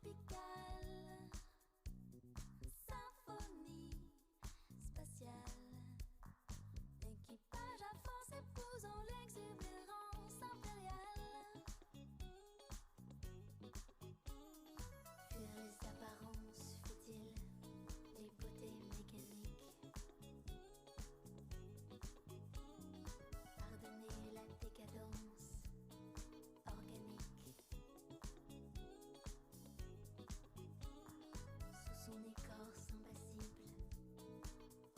tropicale, symphonie spatiale. L'équipage à force épousant l'exubérance impériale. Fuir les apparences futiles des beautés mécaniques. Pardonner la décadence organique. Sous son écorce impassible,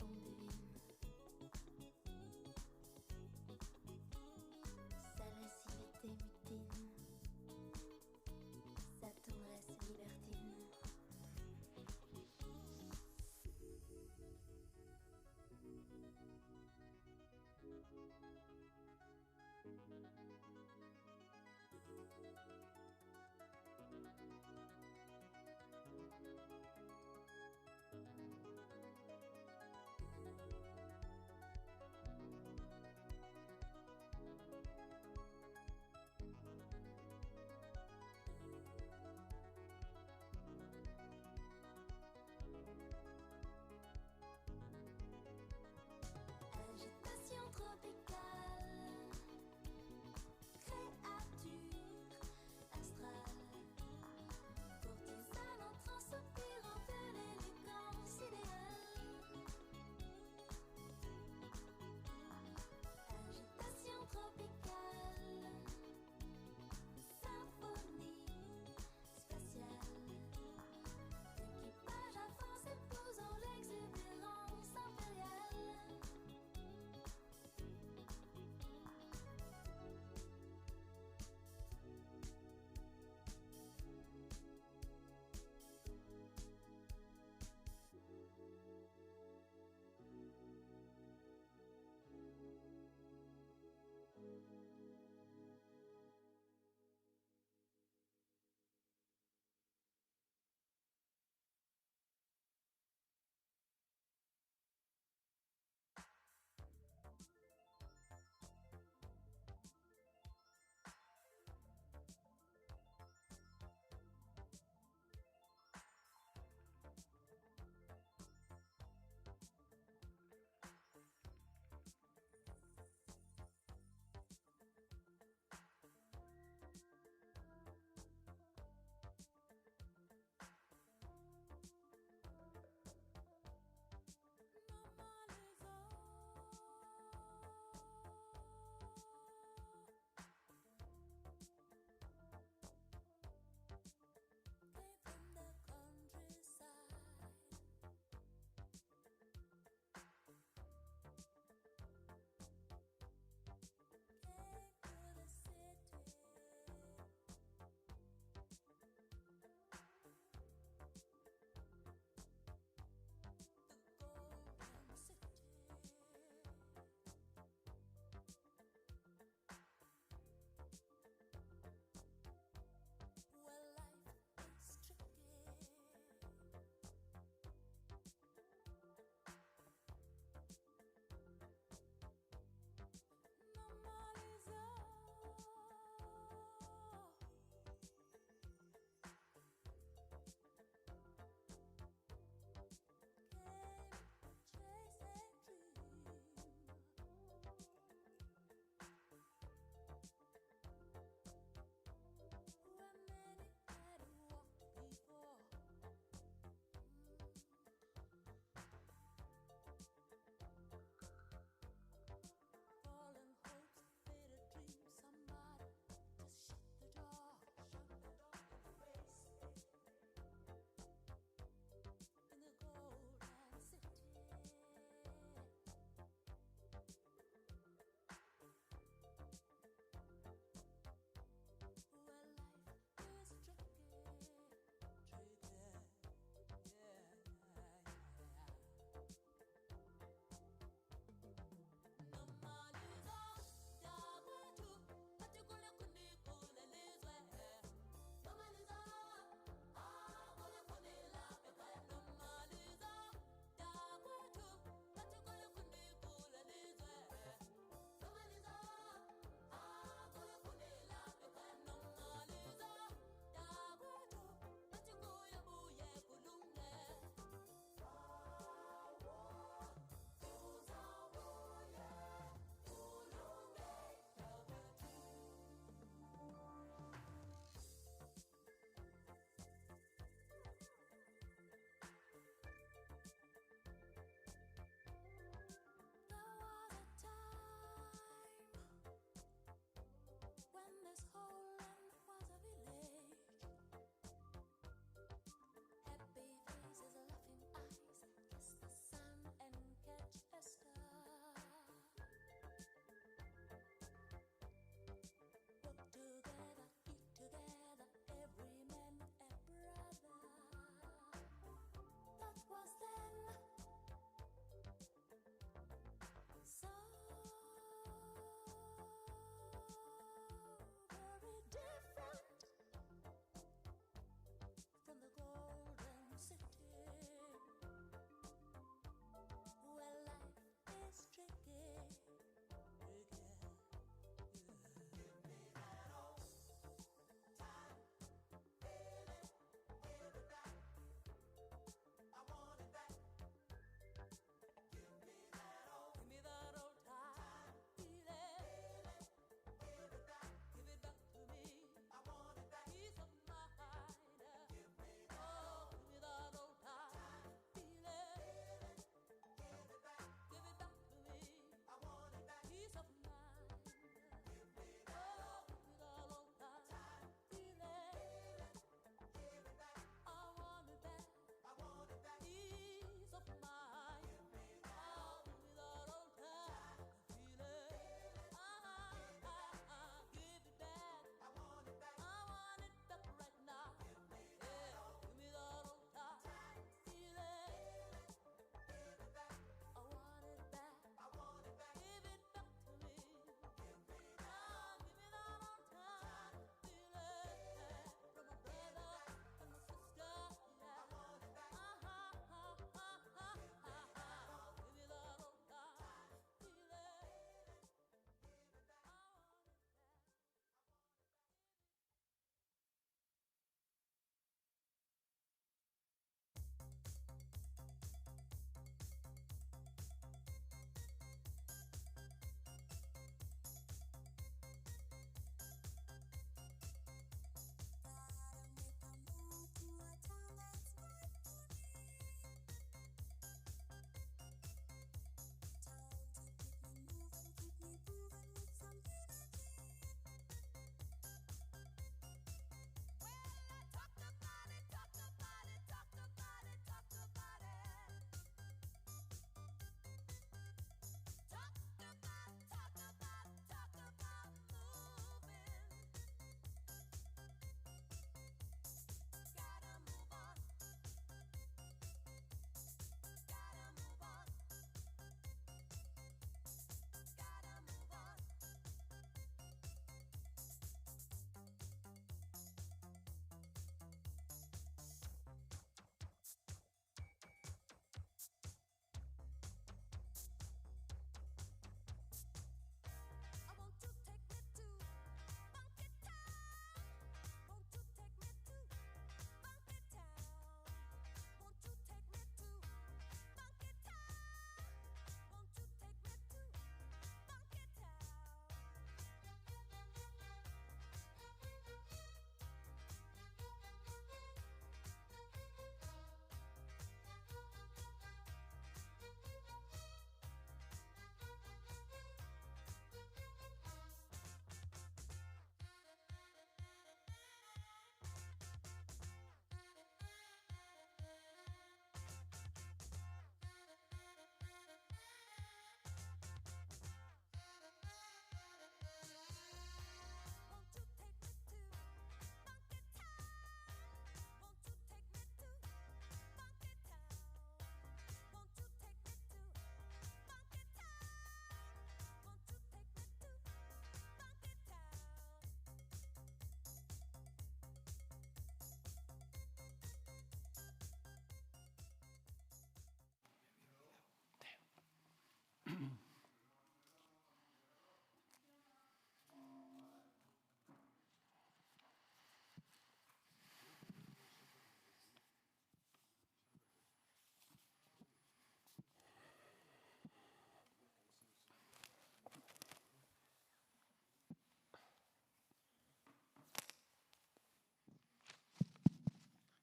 on devine sa lascivité mutine, sa tendresse libertine. Agitation tropicale, créature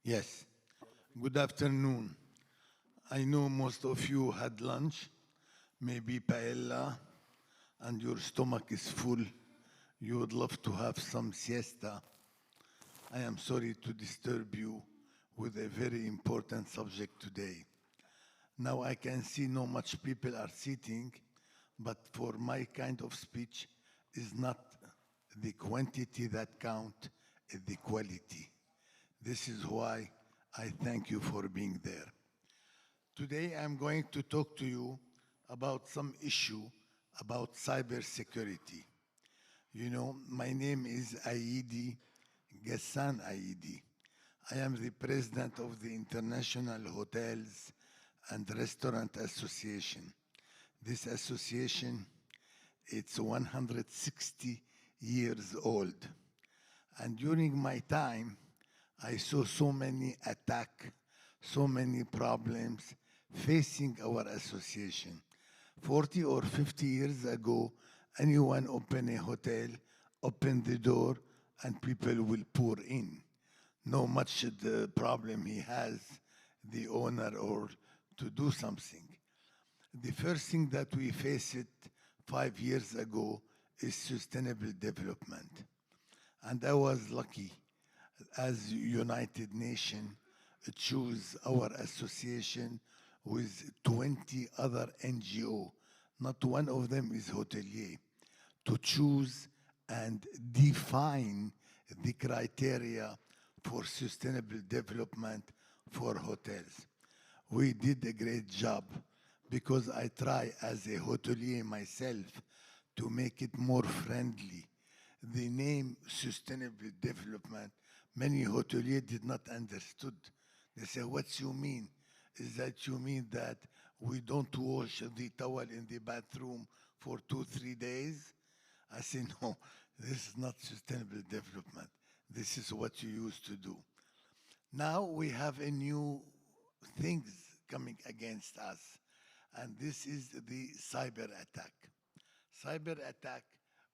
Yes. Good afternoon. I know most of you had lunch, maybe paella, and your stomach is full. You would love to have some siesta. I am sorry to disturb you with a very important subject today. Now I can see no much people are sitting, but for my kind of speech is not the quantity that count, it's the quality. This is why I thank you for being there. Today I'm going to talk to you about some issue about cybersecurity. You know, my name is Aidi Gassan Aidi. I am the president of the International Hotels and Restaurant Association. This association, it's 160 years old. And during my time, I saw so many attacks, so many problems facing our association. 40 or 50 years ago, anyone open a hotel, open the door, and people will pour in. No much the problem he has, the owner, or to do something. The first thing that we faced 5 years ago is sustainable development. And I was lucky as United Nations choose our association with 20 other NGO. Not one of them is hotelier, to choose and define the criteria for sustainable development for hotels. We did a great job because I try as a hotelier myself to make it more friendly. The name sustainable development, many hoteliers did not understood. They say, what you mean? Is that you mean that we don't wash the towel in the bathroom for 2-3 days? I say, no, this is not sustainable development. This is what you used to do. Now we have a new things coming against us, and this is the cyber attack. Cyber attack,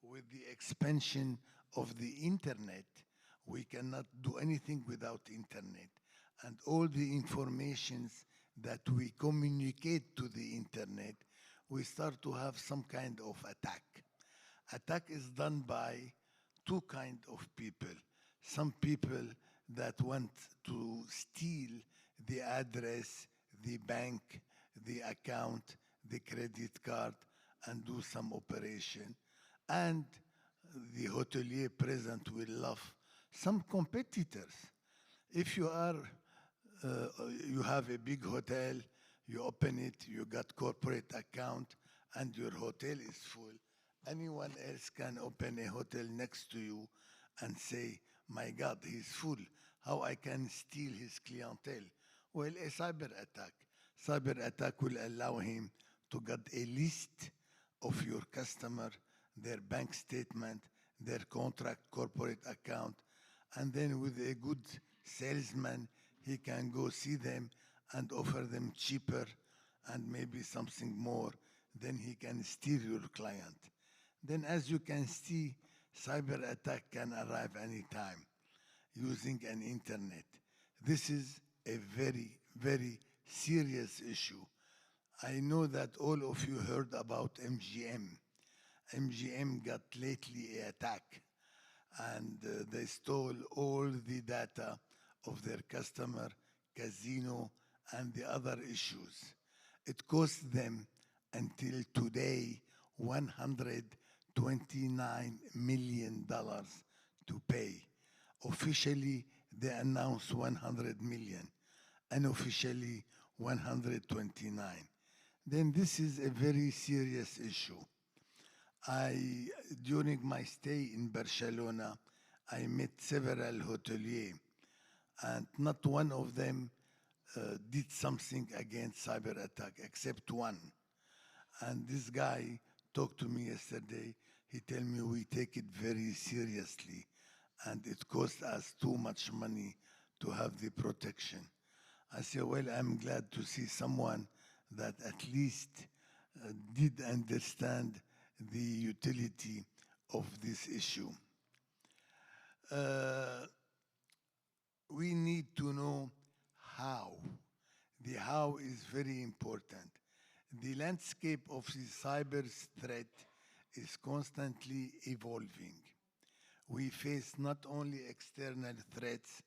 with the expansion of the internet, we cannot do anything without internet. And all the informations that we communicate to the internet, we start to have some kind of attack. Attack is done by two kind of people. Some people that want to steal the address, the bank, the account, the credit card, and do some operation. And the hotelier present will love some competitors. If you are, you have a big hotel, you open it, you got corporate account, and your hotel is full, anyone else can open a hotel next to you and say, my God, he's full. How I can steal his clientele? Well, a cyber attack. Cyber attack will allow him to get a list of your customer, their bank statement, their contract, corporate account, and then with a good salesman, he can go see them and offer them cheaper and maybe something more. Then he can steal your client. Then as you can see, cyber attack can arrive anytime using an internet. This is a very, very serious issue. I know that all of you heard about MGM. MGM got lately an attack, and they stole all the data of their customer, casino, and the other issues. It cost them until today $129 million to pay. Officially, they announced 100 million, unofficially 129. Then this is a very serious issue. During my stay in Barcelona, I met several hoteliers, and not one of them did something against cyber attack, except one. And this guy talked to me yesterday. He told me we take it very seriously, and it costs us too much money to have the protection. I said, well, I'm glad to see someone that at least did understand the utility of this issue. we need to know how. The how is very important. The landscape of the cyber threat is constantly evolving. We face not only external threats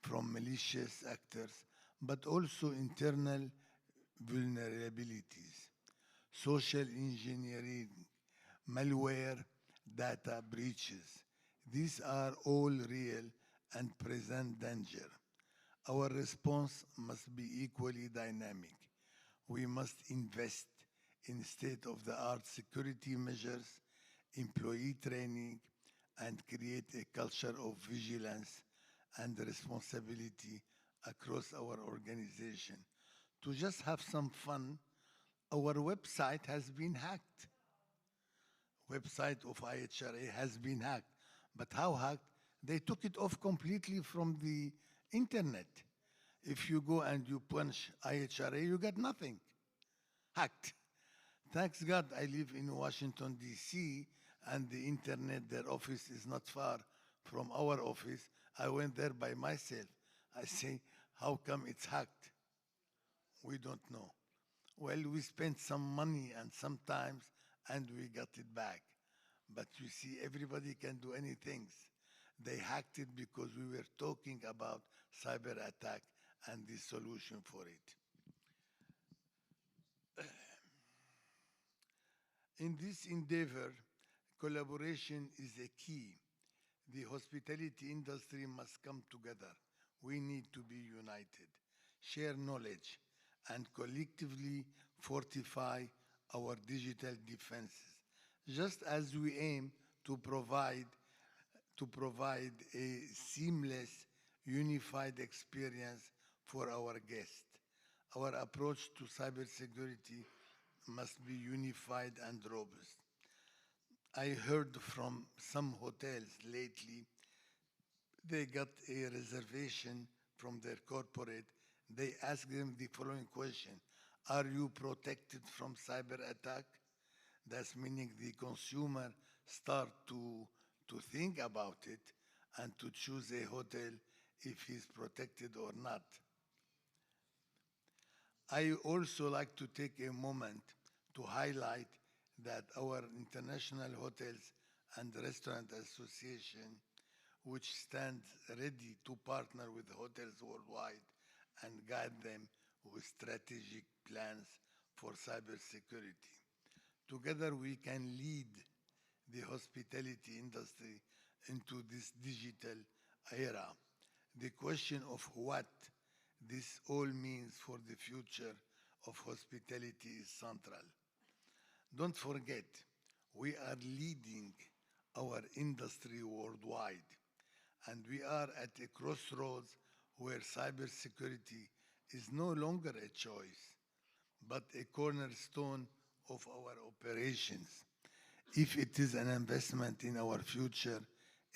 from malicious actors, but also internal vulnerabilities, social engineering, malware, data breaches. These are all real and present danger. Our response must be equally dynamic. We must invest in state-of-the-art security measures, employee training, and create a culture of vigilance and responsibility across our organization. To just have some fun, our website has been hacked. Website of IHRA has been hacked. But how hacked? They took it off completely from the internet. If you go and you punch IHRA, you get nothing. Hacked. Thanks God I live in Washington, D.C., and the internet, their office is not far from our office. I went there by myself. I say, how come it's hacked? We don't know. Well, we spent some money and sometimes, and we got it back. But you see, everybody can do anything. They hacked it because we were talking about cyber attack and the solution for it. In this endeavor, collaboration is a key. The hospitality industry must come together. We need to be united, share knowledge, and collectively fortify our digital defenses, just as we aim to provide a seamless, unified experience for our guests. Our approach to cybersecurity must be unified and robust. I heard from some hotels lately, they got a reservation from their corporate. They asked them the following question: are you protected from cyber attack? That's meaning the consumer start to think about it and to choose a hotel if he's protected or not. I also like to take a moment to highlight that our International Hotels and Restaurant Association, which stands ready to partner with hotels worldwide and guide them with strategic plans for cybersecurity. Together we can lead the hospitality industry into this digital era. The question of what this all means for the future of hospitality is central. Don't forget, we are leading our industry worldwide, and we are at a crossroads where cybersecurity is no longer a choice, but a cornerstone of our operations. If it is an investment in our future,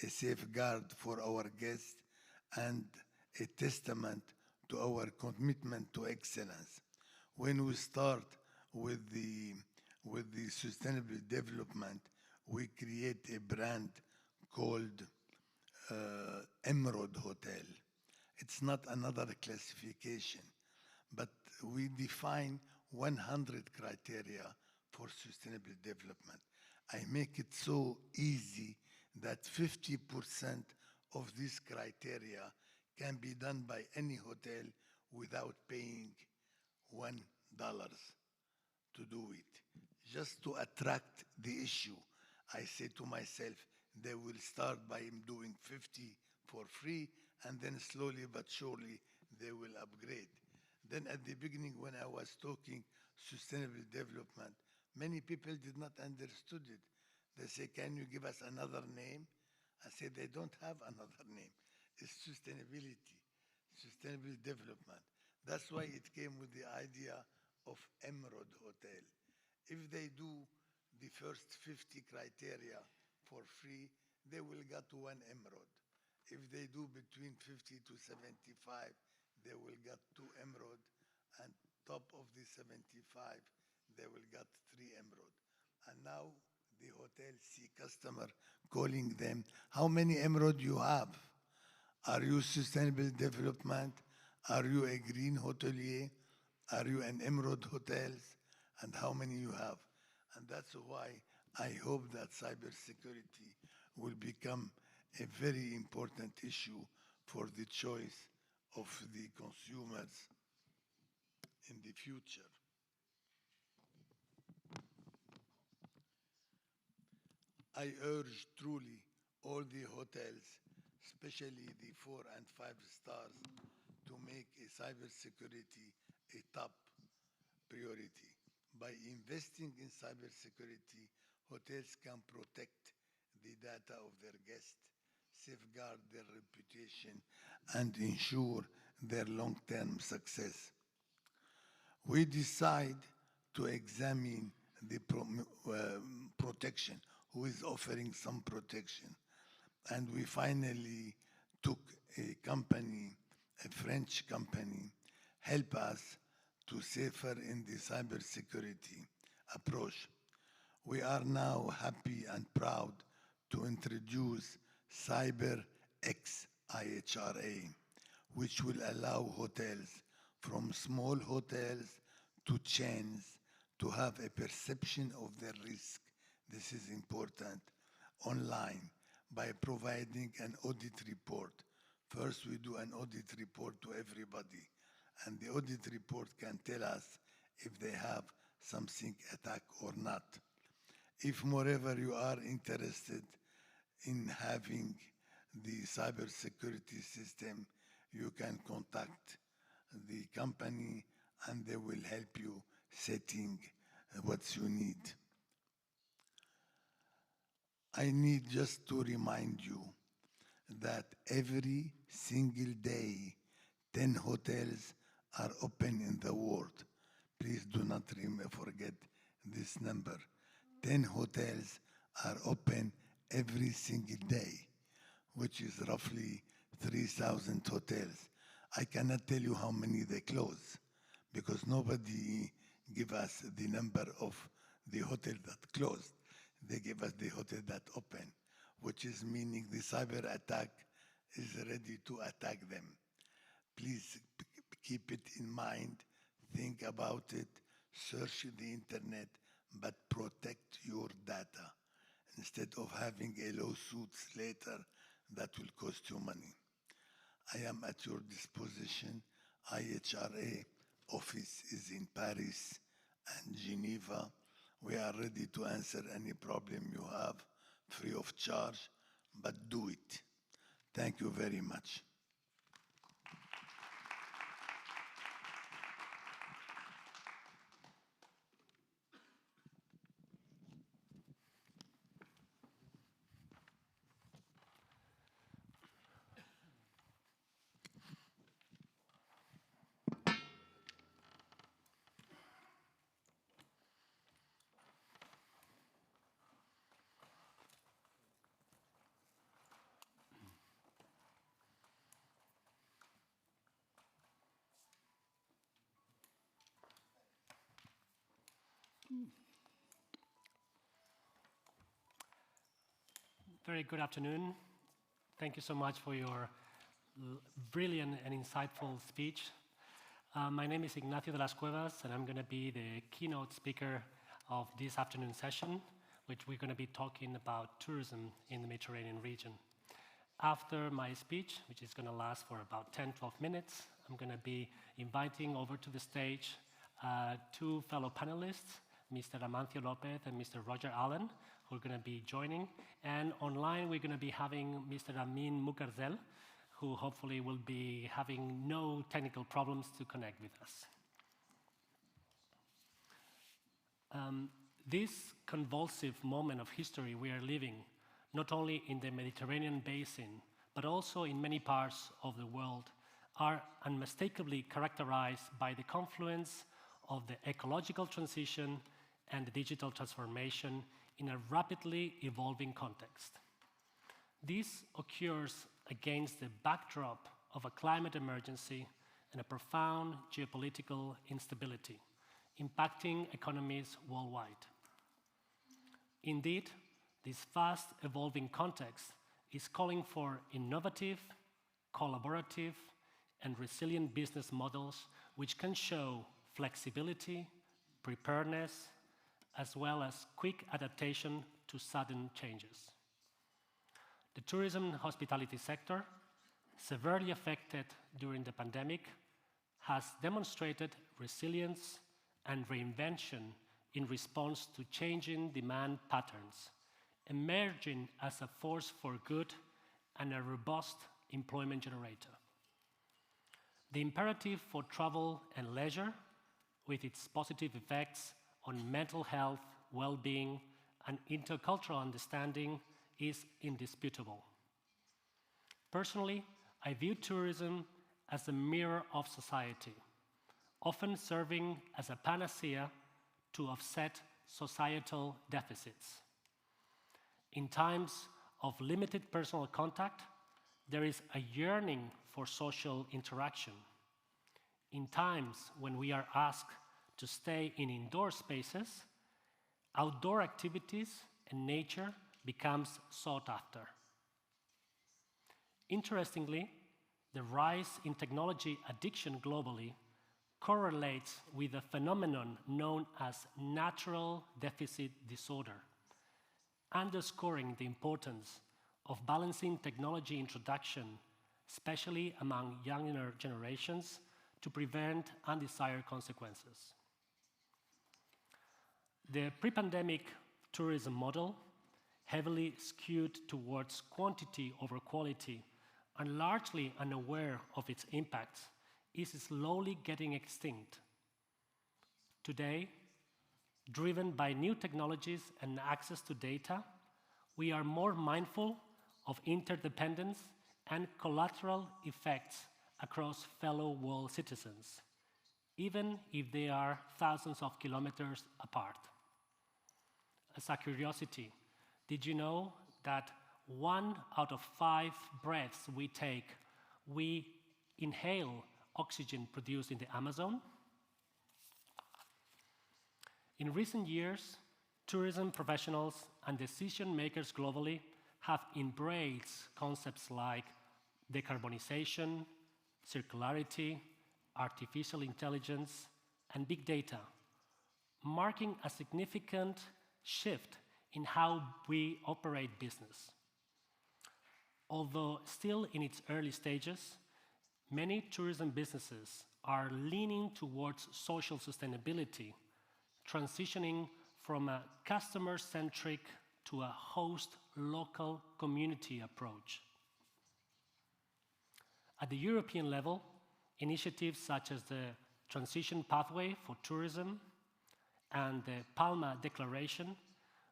a safeguard for our guests, and a testament to our commitment to excellence. When we start with the sustainable development, we create a brand called Emerald Hotel. It's not another classification, but we define 100 criteria for sustainable development. I make it so easy that 50% of these criteria can be done by any hotel without paying $1 to do it. Just to attract the issue, I say to myself, they will start by doing 50 for free, and then slowly but surely they will upgrade. Then at the beginning when I was talking sustainable development, many people did not understood it. They say, can you give us another name? I said, they don't have another name. It's sustainability, sustainable development. That's why it came with the idea of Emerald Hotel. If they do the first 50 criteria for free, they will get one emerald. If they do between 50 to 75, they will get 2 emerald, and top of the 75, they will get 3 emerald. And now the hotel see customer calling them, how many emerald you have? Are you sustainable development? Are you a green hotelier? Are you an emerald hotels? And how many you have? And that's why I hope that cybersecurity will become a very important issue for the choice of the consumers in the future. I urge truly all the hotels, especially the 4 and 5 stars, to make cybersecurity a top priority. By investing in cybersecurity, hotels can protect the data of their guests, safeguard their reputation, and ensure their long-term success. We decide to examine the protection, who is offering some protection. And we finally took a company, a French company, help us to safer in the cybersecurity approach. We are now happy and proud to introduce Cyber X IHRA, which will allow hotels, from small hotels to chains, to have a perception of their risk. This is important online by providing an audit report. First, we do an audit report to everybody, and the audit report can tell us if they have something attack or not. If moreover you are interested in having the cybersecurity system, you can contact the company and they will help you setting what you need. I need just to remind you that every single day, 10 hotels are open in the world. Please do not forget this number. 10 hotels are open every single day, which is roughly 3,000 hotels. I cannot tell you how many they close because nobody give us the number of the hotel that closed. They give us the hotel that open, which is meaning the cyber attack is ready to attack them. Please keep it in mind, think about it, search the internet, but protect your data instead of having a lawsuit later that will cost you money. I am at your disposition. IHRA office is in Paris and Geneva. We are ready to answer any problem you have free of charge, but do it. Thank you very much. Very good afternoon. Thank you so much for your brilliant and insightful speech. My name is Ignacio de las Cuevas, and I'm going to be the keynote speaker of this afternoon session, which we're going to be talking about tourism in the Mediterranean region. After my speech, which is going to last for about 10-12 minutes, I'm going to be inviting over to the stage two fellow panelists, Mr. Amancio Lopez and Mr. Roger Allen, who are going to be joining. And online, we're going to be having Mr. Amin Mukarzel, who hopefully will be having no technical problems to connect with us. This convulsive moment of history we are living, not only in the Mediterranean basin, but also in many parts of the world, are unmistakably characterized by the confluence of the ecological transition and the digital transformation in a rapidly evolving context. This occurs against the backdrop of a climate emergency and a profound geopolitical instability, impacting economies worldwide. Indeed, this fast evolving context is calling for innovative, collaborative, and resilient business models which can show flexibility, preparedness, as well as quick adaptation to sudden changes. The tourism and hospitality sector, severely affected during the pandemic, has demonstrated resilience and reinvention in response to changing demand patterns, emerging as a force for good and a robust employment generator. The imperative for travel and leisure, with its positive effects on mental health, well-being, and intercultural understanding, is indisputable. Personally, I view tourism as a mirror of society, often serving as a panacea to offset societal deficits. In times of limited personal contact, there is a yearning for social interaction. In times when we are asked to stay in indoor spaces, outdoor activities and nature becomes sought after. Interestingly, the rise in technology addiction globally correlates with a phenomenon known as natural deficit disorder, underscoring the importance of balancing technology introduction, especially among younger generations, to prevent undesired consequences. The pre-pandemic tourism model, heavily skewed towards quantity over quality and largely unaware of its impacts, is slowly getting extinct. Today, driven by new technologies and access to data, we are more mindful of interdependence and collateral effects across fellow world citizens, even if they are thousands of kilometers apart. As a curiosity, did you know that 1 out of 5 breaths we take, we inhale oxygen produced in the Amazon? In recent years, tourism professionals and decision makers globally have embraced concepts like decarbonization, circularity, artificial intelligence, and big data, marking a significant shift in how we operate business. Although still in its early stages, many tourism businesses are leaning towards social sustainability, transitioning from a customer-centric to a host local community approach. At the European level, initiatives such as the Transition Pathway for Tourism and the Palma Declaration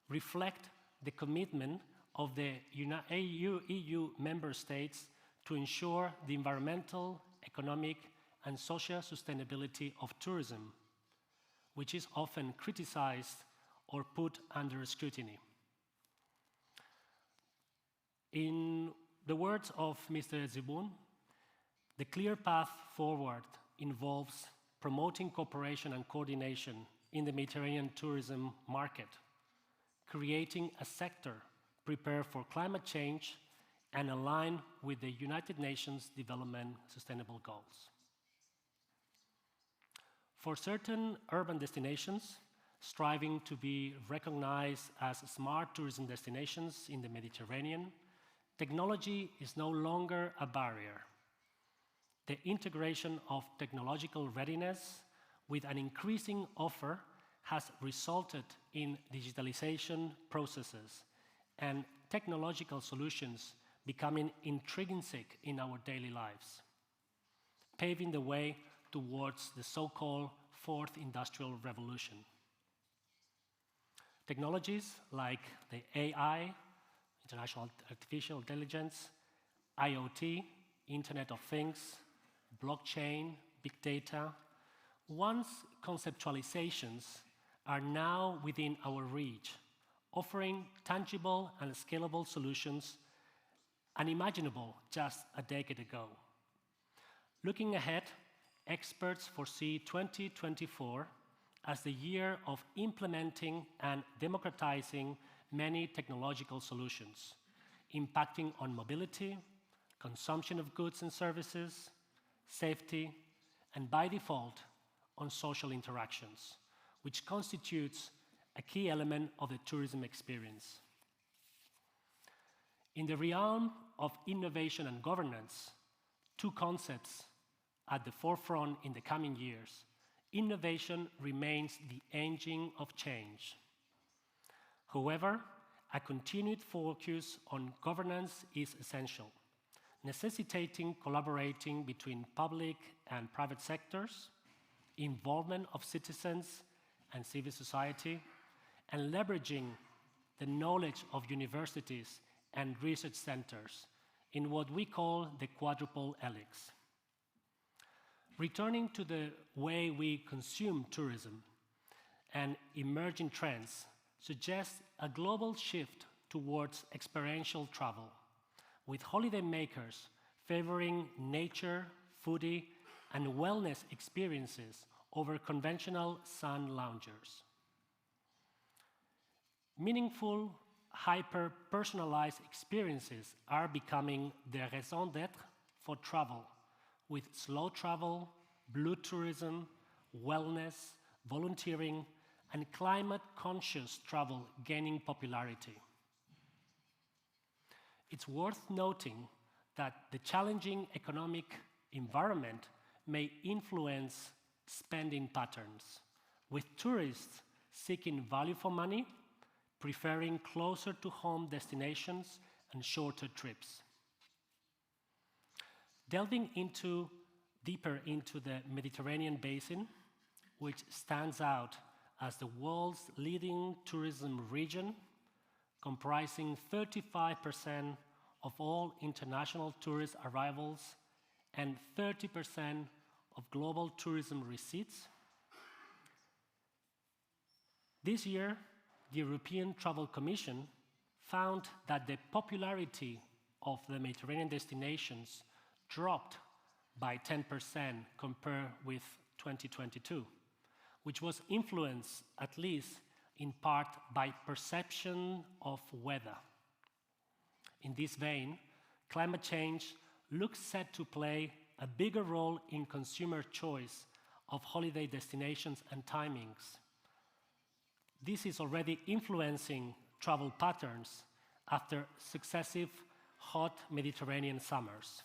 reflect the commitment of the EU member states to ensure the environmental, economic, and social sustainability of tourism, which is often criticized or put under scrutiny. In the words of Mr. Zibun, the clear path forward involves promoting cooperation and coordination in the Mediterranean tourism market, creating a sector prepared for climate change and aligned with the United Nations Development Sustainable Goals. For certain urban destinations, striving to be recognized as smart tourism destinations in the Mediterranean, technology is no longer a barrier. The integration of technological readiness with an increasing offer has resulted in digitalization processes and technological solutions becoming intrinsic in our daily lives, paving the way towards the so-called Fourth Industrial Revolution. Technologies like the AI, International Artificial Intelligence, IoT, Internet of Things, blockchain, big data, once conceptualizations are now within our reach, offering tangible and scalable solutions unimaginable just a decade ago. Looking ahead, experts foresee 2024 as the year of implementing and democratizing many technological solutions, impacting on mobility, consumption of goods and services, safety, and by default, on social interactions, which constitutes a key element of the tourism experience. In the realm of innovation and governance, two concepts at the forefront in the coming years. Innovation remains the engine of change. However, a continued focus on governance is essential, necessitating collaborating between public and private sectors, involvement of citizens and civil society, and leveraging the knowledge of universities and research centers in what we call the quadruple helix. Returning to the way we consume tourism and emerging trends suggest a global shift towards experiential travel, with holidaymakers favoring nature, foodie, and wellness experiences over conventional sun loungers. Meaningful, hyper-personalized experiences are becoming the raison d'être for travel, with slow travel, blue tourism, wellness, volunteering, and climate-conscious travel gaining popularity. It's worth noting that the challenging economic environment may influence spending patterns, with tourists seeking value for money, preferring closer to home destinations and shorter trips. Delving deeper into the Mediterranean basin, which stands out as the world's leading tourism region, comprising 35% of all international tourist arrivals and 30% of global tourism receipts. This year, the European Travel Commission found that the popularity of the Mediterranean destinations dropped by 10% compared with 2022, which was influenced, at least in part, by perception of weather. In this vein, climate change looks set to play a bigger role in consumer choice of holiday destinations and timings. This is already influencing travel patterns after successive hot Mediterranean summers.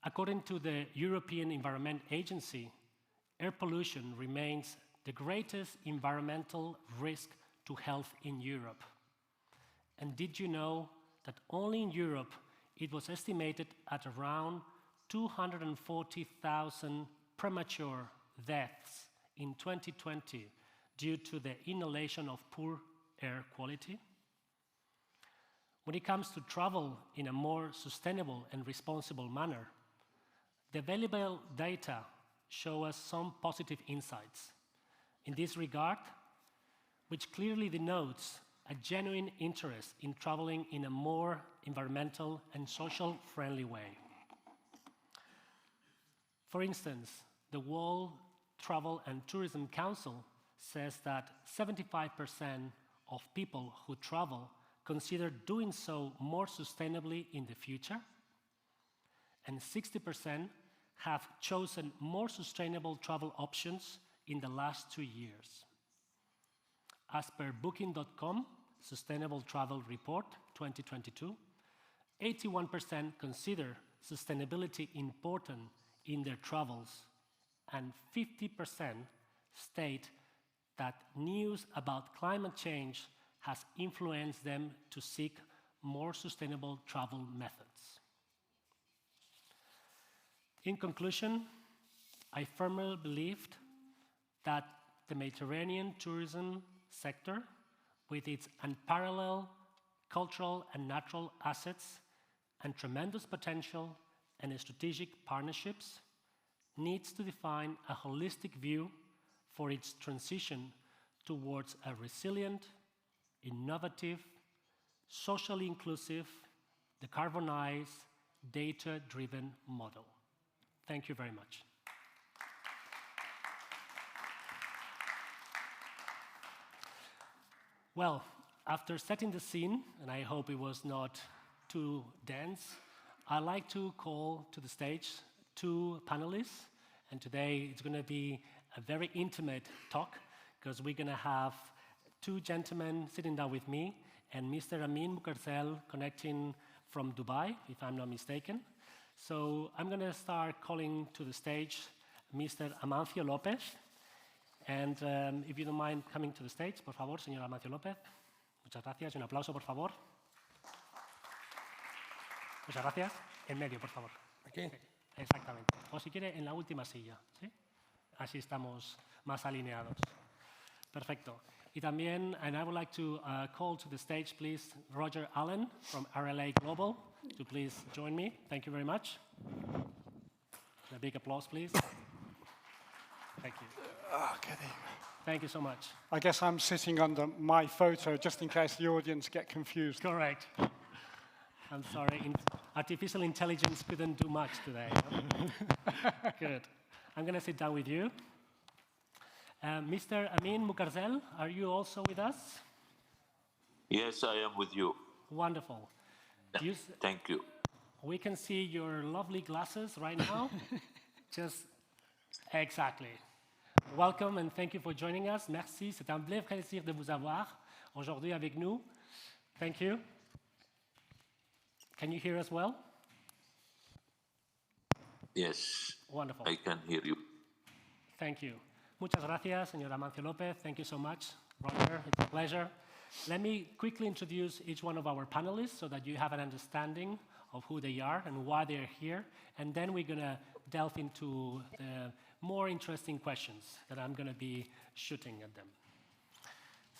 According to the European Environment Agency, air pollution remains the greatest environmental risk to health in Europe. And did you know that only in Europe it was estimated at around 240,000 premature deaths in 2020 due to the inhalation of poor air quality? When it comes to travel in a more sustainable and responsible manner, the available data show us some positive insights. In this regard, which clearly denotes a genuine interest in traveling in a more environmental and social-friendly way. For instance, the World Travel and Tourism Council says that 75% of people who travel consider doing so more sustainably in the future, and 60% have chosen more sustainable travel options in the last 2 years. As per Booking.com Sustainable Travel Report 2022, 81% consider sustainability important in their travels, and 50% state that news about climate change has influenced them to seek more sustainable travel methods. In conclusion, I firmly believed that the Mediterranean tourism sector, with its unparalleled cultural and natural assets and tremendous potential and strategic partnerships, needs to define a holistic view for its transition towards a resilient, innovative, socially inclusive, decarbonized, data-driven model. Thank you very much. Well, after setting the scene, and I hope it was not too dense, I'd like to call to the stage two panelists. And today it's going to be a very intimate talk because we're going to have two gentlemen sitting down with me and Mr. Amin Mukarzel connecting from Dubai, if I'm not mistaken. So I'm going to start calling to the stage Mr. Amancio López. And if you don't mind coming to the stage, por favor, señor Amancio López. Muchas gracias. Y un aplauso, por favor. Muchas gracias. En medio, por favor. Aquí. Exactamente. O si quiere, en la última silla. ¿Sí? Así estamos más alineados. Perfecto. Y también, and I would like to call to the stage, please, Roger Allen from RLA Global to please join me. Thank you very much. A big applause, please. Thank you. Thank you so much. I guess I'm sitting under my photo just in case the audience get confused. Correct. I'm sorry. Artificial intelligence couldn't do much today. Good. I'm going to sit down with you. Mr. Amin Mukarzel, are you also with us? Yes, I am with you. Wonderful. Thank you. We can see your lovely glasses right now. Just exactly. Welcome and thank you for joining us. Merci. C'est un vrai plaisir de vous avoir aujourd'hui avec nous. Thank you. Can you hear us well? Yes. Wonderful. I can hear you. Thank you. Muchas gracias, señor Amancio López. Thank you so much, Roger. It's a pleasure. Let me quickly introduce each one of our panelists so that you have an understanding of who they are and why they're here. And then we're going to delve into the more interesting questions that I'm going to be shooting at them.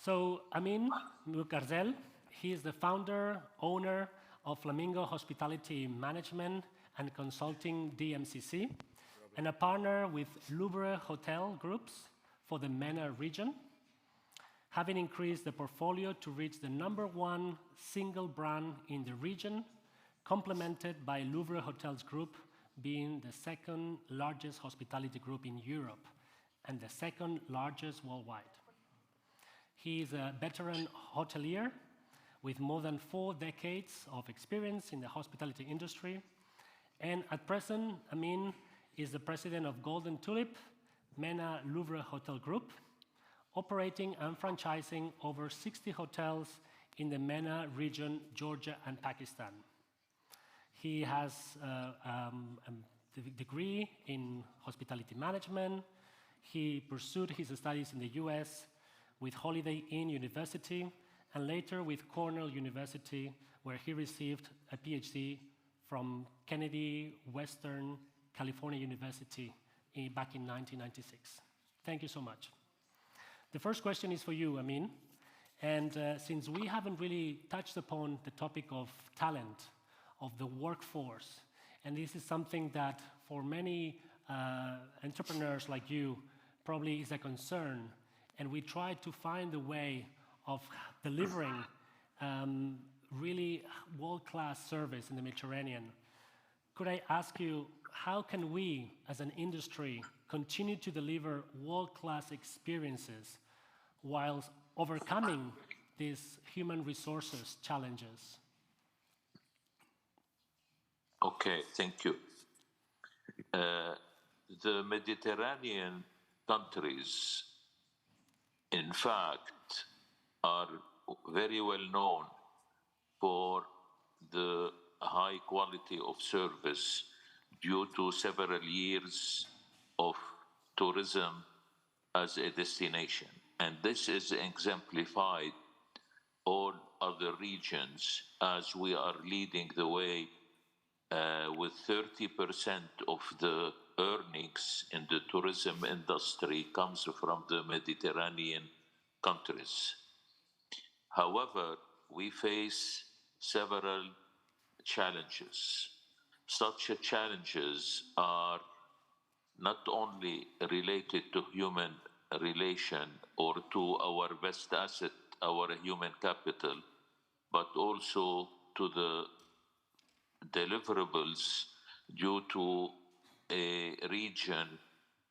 So, Amin Mukarzel, he is the founder, owner of Flamingo Hospitality Management and Consulting DMCC, and a partner with Louvre Hotel Groups for the MENA region, having increased the portfolio to reach the #1 single brand in the region, complemented by Louvre Hotels Group being the second largest hospitality group in Europe and the second largest worldwide. He is a veteran hotelier with more than 4 decades of experience in the hospitality industry. And at present, Amin is the president of Golden Tulip, MENA Louvre Hotel Group, operating and franchising over 60 hotels in the MENA region, Georgia and Pakistan. He has a degree in hospitality management. He pursued his studies in the US with Holiday Inn University and later with Cornell University, where he received a PhD from Kennedy Western California University back in 1996. Thank you so much. The first question is for you, Amin. And since we haven't really touched upon the topic of talent, of the workforce, and this is something that for many entrepreneurs like you probably is a concern, and we try to find a way of delivering really world-class service in the Mediterranean. Could I ask you, how can we as an industry continue to deliver world-class experiences whilst overcoming these human resources challenges? Okay, thank you. The Mediterranean countries, in fact, are very well known for the high quality of service due to several years of tourism as a destination. And this is exemplified all other regions as we are leading the way with 30% of the earnings in the tourism industry comes from the Mediterranean countries. However, we face several challenges. Such challenges are not only related to human relation or to our best asset, our human capital, but also to the deliverables due to a region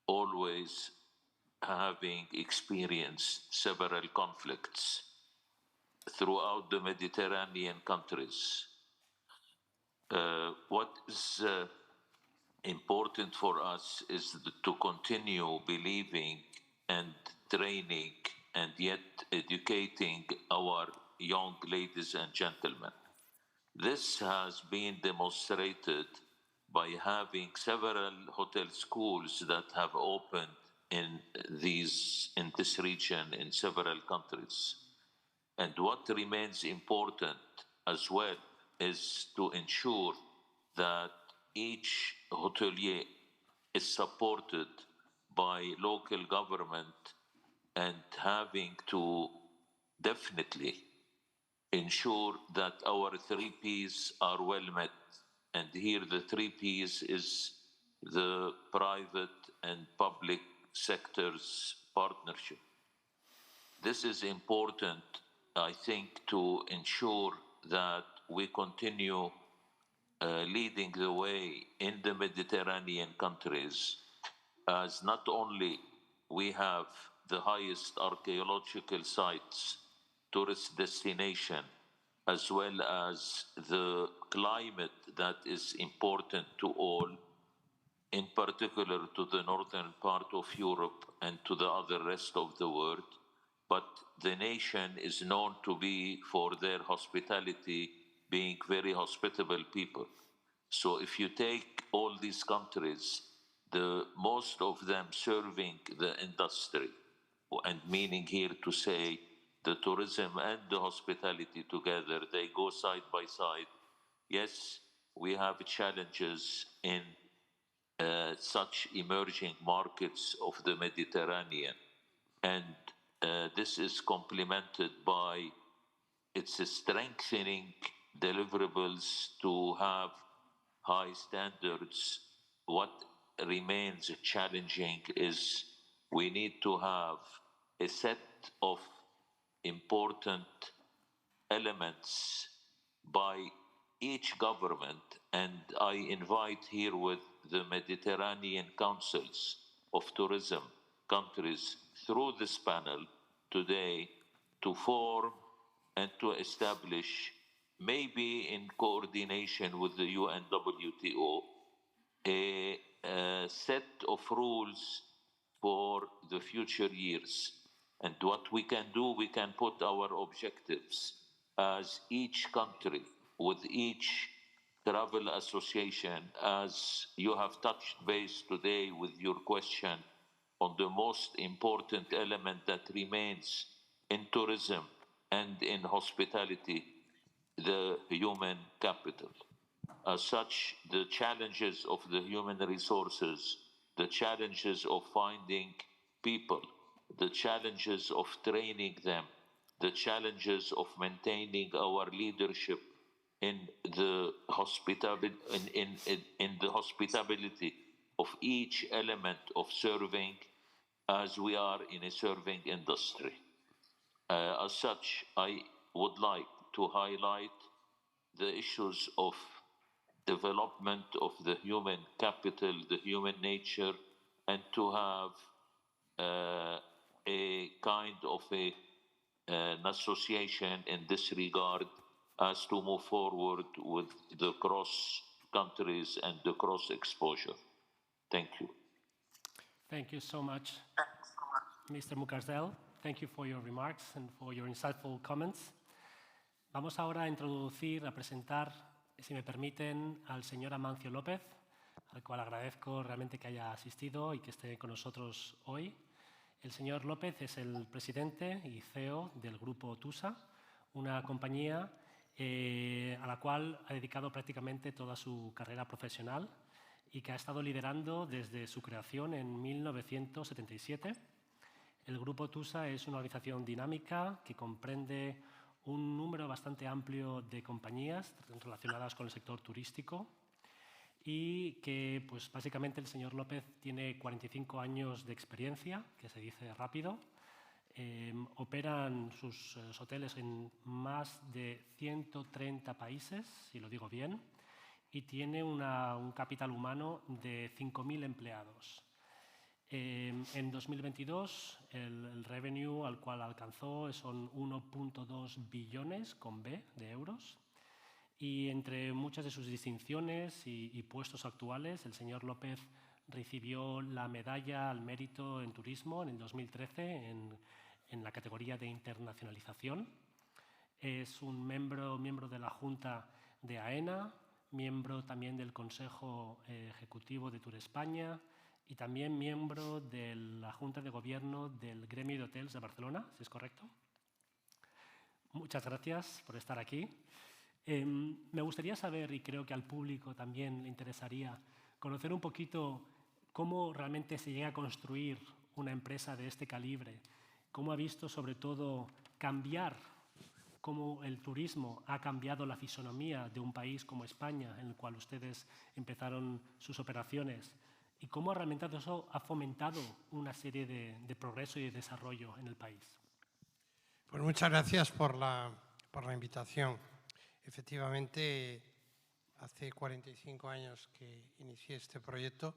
always having experienced several conflicts throughout the Mediterranean countries. What is important for us is to continue believing and training and yet educating our young ladies and gentlemen. This has been demonstrated by having several hotel schools that have opened in this region in several countries. And what remains important as well is to ensure that each hotelier is supported by local government and having to definitely ensure that our 3 Ps are well met. And here the 3 Ps is the private and public sector's partnership. This is important, I think, to ensure that we continue leading the way in the Mediterranean countries, as not only we have the highest archaeological sites, tourist destination, as well as the climate that is important to all, in particular to the northern part of Europe and to the other rest of the world, but the nation is known to be, for their hospitality, being very hospitable people. So if you take all these countries, most of them serving the industry, and meaning here to say the tourism and the hospitality together, they go side by side. Yes, we have challenges in such emerging markets of the Mediterranean, and this is complemented by its strengthening deliverables to have high standards. What remains challenging is we need to have a set of important elements by each government, and I invite here with the Mediterranean councils of tourism countries through this panel today to form and to establish, maybe in coordination with the UNWTO, a set of rules for the future years. And what we can do, we can put our objectives as each country with each travel association, as you have touched base today with your question on the most important element that remains in tourism and in hospitality, the human capital. As such, the challenges of the human resources, the challenges of finding people, the challenges of training them, the challenges of maintaining our leadership in the hospitality of each element of serving, as we are in a serving industry. As such, I would like to highlight the issues of development of the human capital, the human nature, and to have a kind of an association in this regard as to move forward with the cross countries and the cross exposure. Thank you. Thank you so much, Mr. Mukarzel. Thank you for your remarks and for your insightful comments. Vamos ahora a introducir, a presentar, si me permiten, al señor Amancio López, al cual agradezco realmente que haya asistido y que esté con nosotros hoy. El señor López es el presidente y CEO del grupo TUSA, una compañía a la cual ha dedicado prácticamente toda su carrera profesional y que ha estado liderando desde su creación en 1977. El grupo TUSA es una organización dinámica que comprende un número bastante amplio de compañías relacionadas con el sector turístico y que, pues, básicamente el señor López tiene 45 años de experiencia, que se dice rápido. Operan sus hoteles en más de 130 países, si lo digo bien, y tiene un capital humano de 5.000 empleados. En 2022, el revenue al cual alcanzó son 1.2 billones con B de euros Y entre muchas de sus distinciones y puestos actuales, el señor López recibió la medalla al mérito en turismo en el 2013 en la categoría de internacionalización. Es un miembro de la Junta de AENA, miembro también del Consejo Ejecutivo de Tour España y también miembro de la Junta de Gobierno del Gremio de Hotels de Barcelona, si es correcto. Muchas gracias por estar aquí. Me gustaría saber, y creo que al público también le interesaría, conocer un poquito cómo realmente se llega a construir una empresa de este calibre, cómo ha visto sobre todo cambiar, cómo el turismo ha cambiado la fisonomía de un país como España, en el cual ustedes empezaron sus operaciones, y cómo realmente eso ha fomentado una serie de progreso y de desarrollo en el país. Pues muchas gracias por la invitación. Efectivamente, hace 45 años que inicié este proyecto.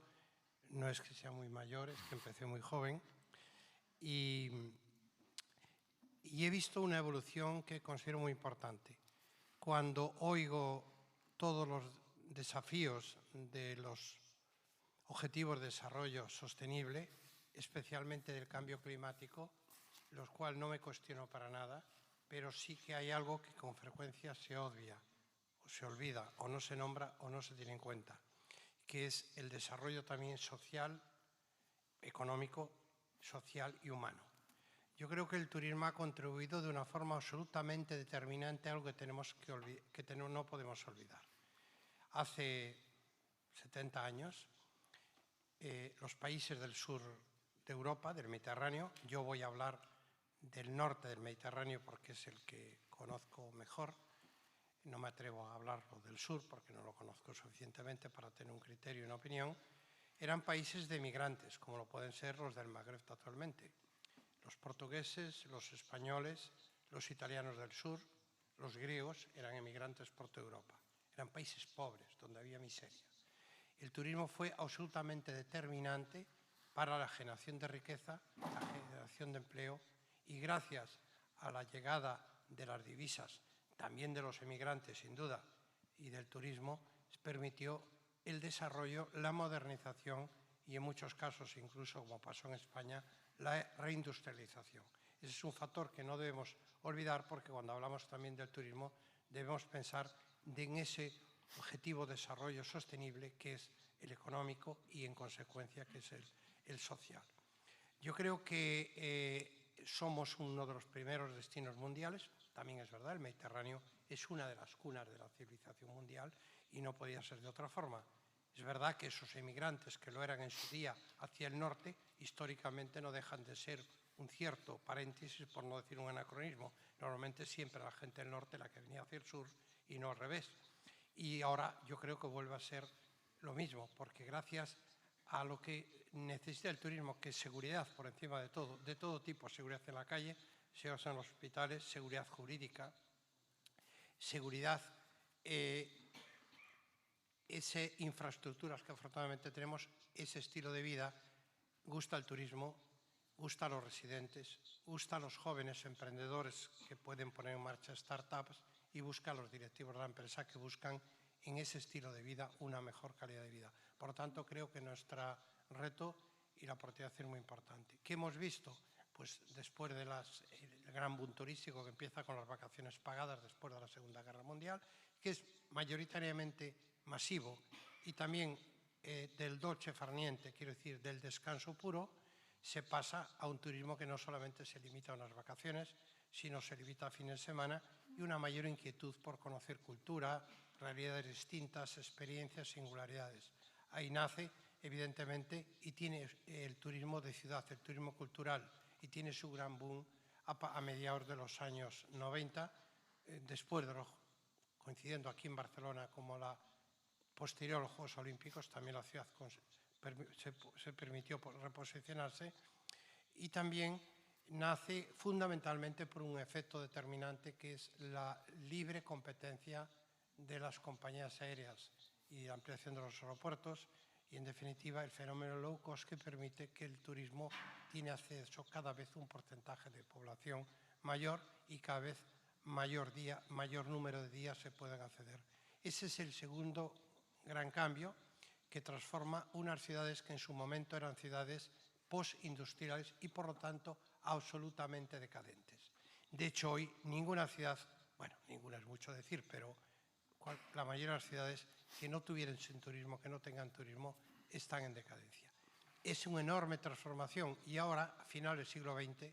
No es que sea muy mayor, es que empecé muy joven. Y he visto una evolución que considero muy importante. Cuando oigo todos los desafíos de los Objetivos de Desarrollo Sostenible, especialmente del cambio climático, los cuales no me cuestiono para nada, pero sí que hay algo que con frecuencia se obvia, o se olvida, o no se nombra, o no se tiene en cuenta, que es el desarrollo también social, económico, social y humano. Yo creo que el turismo ha contribuido de una forma absolutamente determinante a algo que no podemos olvidar. Hace 70 años, los países del sur de Europa, del Mediterráneo, yo voy a hablar del norte del Mediterráneo porque es el que conozco mejor, no me atrevo a hablar del sur porque no lo conozco suficientemente para tener un criterio y una opinión, eran países de emigrantes, como lo pueden ser los del Magreb actualmente. Los portugueses, los españoles, los italianos del sur, los griegos eran emigrantes por toda Europa. Eran países pobres, donde había miseria. El turismo fue absolutamente determinante para la generación de riqueza, la generación de empleo, y gracias a la llegada de las divisas, también de los emigrantes, sin duda, y del turismo, permitió el desarrollo, la modernización y, en muchos casos, incluso como pasó en España, la reindustrialización. Ese es un factor que no debemos olvidar porque cuando hablamos también del turismo debemos pensar en ese objetivo de desarrollo sostenible que es el económico y, en consecuencia, que es el social. Yo creo que somos uno de los primeros destinos mundiales. También es verdad, el Mediterráneo es una de las cunas de la civilización mundial y no podía ser de otra forma. Es verdad que esos emigrantes que lo eran en su día hacia el norte, históricamente no dejan de ser un cierto paréntesis, por no decir un anacronismo. Normalmente siempre la gente del norte la que venía hacia el sur y no al revés. Y ahora yo creo que vuelve a ser lo mismo, porque gracias a lo que necesita el turismo, que es seguridad por encima de todo tipo, seguridad en la calle, seguridad en los hospitales, seguridad jurídica, seguridad, esas infraestructuras que afortunadamente tenemos, ese estilo de vida, gusta el turismo, gusta a los residentes, gusta a los jóvenes emprendedores que pueden poner en marcha startups y busca a los directivos de la empresa que buscan en ese estilo de vida una mejor calidad de vida. Por lo tanto, creo que nuestro reto y la oportunidad es muy importante. ¿Qué hemos visto? Pues después del gran boom turístico que empieza con las vacaciones pagadas después de la Segunda Guerra Mundial, que es mayoritariamente masivo, y también del dolce far niente, quiero decir, del descanso puro, se pasa a un turismo que no solamente se limita a unas vacaciones, sino se limita a fines de semana y una mayor inquietud por conocer cultura, realidades distintas, experiencias, singularidades. Ahí nace, evidentemente, y tiene el turismo de ciudad, el turismo cultural, y tiene su gran boom a mediados de los años 90, después de coincidiendo aquí en Barcelona como la posterior a los Juegos Olímpicos, también la ciudad se permitió reposicionarse, y también nace fundamentalmente por un efecto determinante que es la libre competencia de las compañías aéreas y la ampliación de los aeropuertos y, en definitiva, el fenómeno low cost que permite que el turismo tiene acceso cada vez a un porcentaje de población mayor y cada vez mayor número de días se pueden acceder. Ese es el segundo gran cambio que transforma unas ciudades que en su momento eran ciudades postindustriales y por lo tanto absolutamente decadentes. De hecho, hoy ninguna ciudad, bueno, ninguna es mucho decir, pero la mayoría de las ciudades que no tuvieran sin turismo, que no tengan turismo, están en decadencia. Es una enorme transformación y ahora, a finales del siglo XX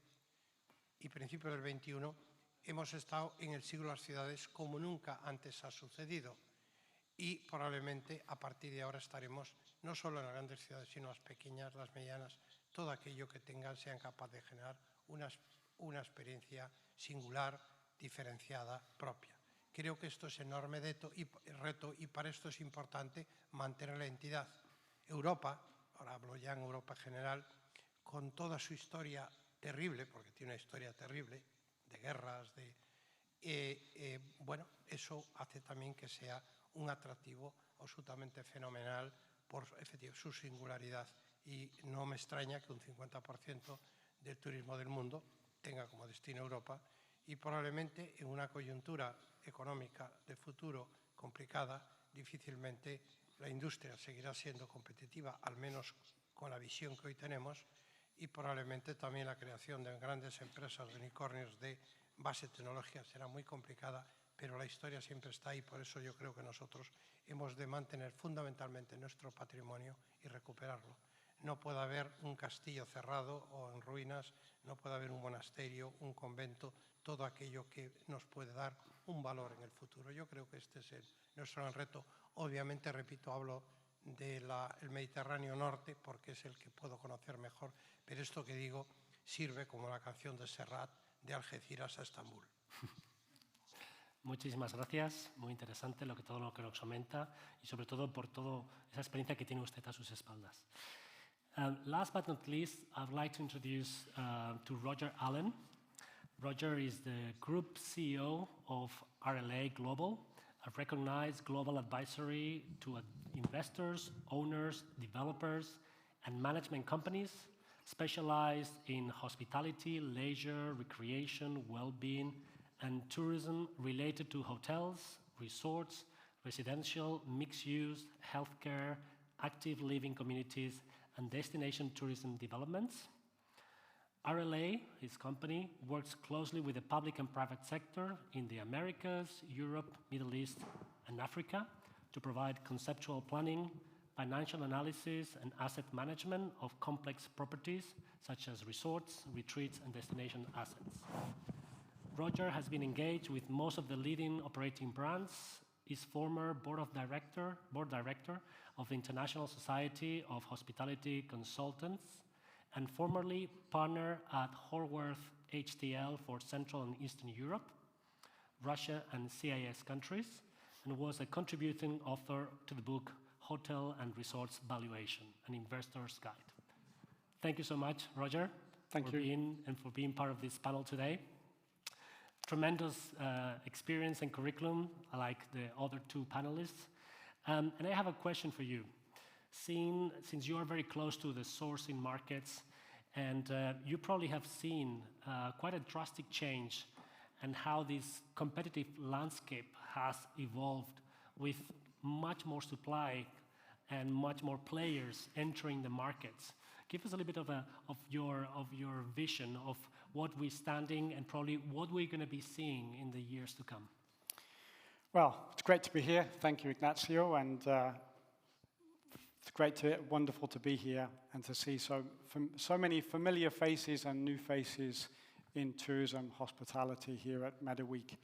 y principios del XXI, hemos estado en el siglo de las ciudades como nunca antes ha sucedido y probablemente a partir de ahora estaremos no solo en las grandes ciudades, sino las pequeñas, las medianas, todo aquello que sean capaces de generar una experiencia singular, diferenciada, propia. Creo que esto es enorme reto y para esto es importante mantener la identidad. Europa, ahora hablo ya en Europa en general, con toda su historia terrible, porque tiene una historia terrible, de guerras, bueno, eso hace también que sea un atractivo absolutamente fenomenal por su singularidad. Y no me extraña que un 50% del turismo del mundo tenga como destino Europa y probablemente en una coyuntura económica de futuro complicada, difícilmente la industria seguirá siendo competitiva, al menos con la visión que hoy tenemos, y probablemente también la creación de grandes empresas de unicornios de base tecnológica será muy complicada, pero la historia siempre está ahí, por eso yo creo que nosotros hemos de mantener fundamentalmente nuestro patrimonio y recuperarlo. No puede haber un castillo cerrado o en ruinas, no puede haber un monasterio, un convento, todo aquello que nos puede dar un valor en el futuro. Yo creo que este es nuestro gran reto. Obviamente, repito, hablo del Mediterráneo Norte porque es el que puedo conocer mejor, pero esto que digo sirve como la canción de Serrat, de Algeciras a Estambul. Muchísimas gracias, muy interesante todo lo que nos comenta y sobre todo por toda esa experiencia que tiene usted a sus espaldas. Last but not least, I'd like to introduce to Roger Allen. Roger is the Group CEO of RLA Global, a recognized global advisory to investors, owners, developers, and management companies specialized in hospitality, leisure, recreation, well-being, and tourism related to hotels, resorts, residential, mixed-use, healthcare, active living communities, and destination tourism developments. RLA, his company, works closely with the public and private sector in the Americas, Europe, Middle East, and Africa to provide conceptual planning, financial analysis, and asset management of complex properties such as resorts, retreats, and destination assets. Roger has been engaged with most of the leading operating brands, is former board director of the International Society of Hospitality Consultants, and formerly partner at Horwath HTL for Central and Eastern Europe, Russia, and CIS countries, and was a contributing author to the book Hotel and Resorts Valuation, an Investor's Guide. Thank you so much, Roger, for being part of this panel today. Tremendous experience and curriculum, like the other two panelists. And I have a question for you. Since you are very close to the sourcing markets, and you probably have seen quite a drastic change and how this competitive landscape has evolved with much more supply and much more players entering the markets. Give us a little bit of your vision of what we're standing and probably what we're going to be seeing in the years to come. Well, it's great to be here. Thank you, Ignacio, and it's wonderful to be here and to see so many familiar faces and new faces in tourism hospitality here at MedaWeek.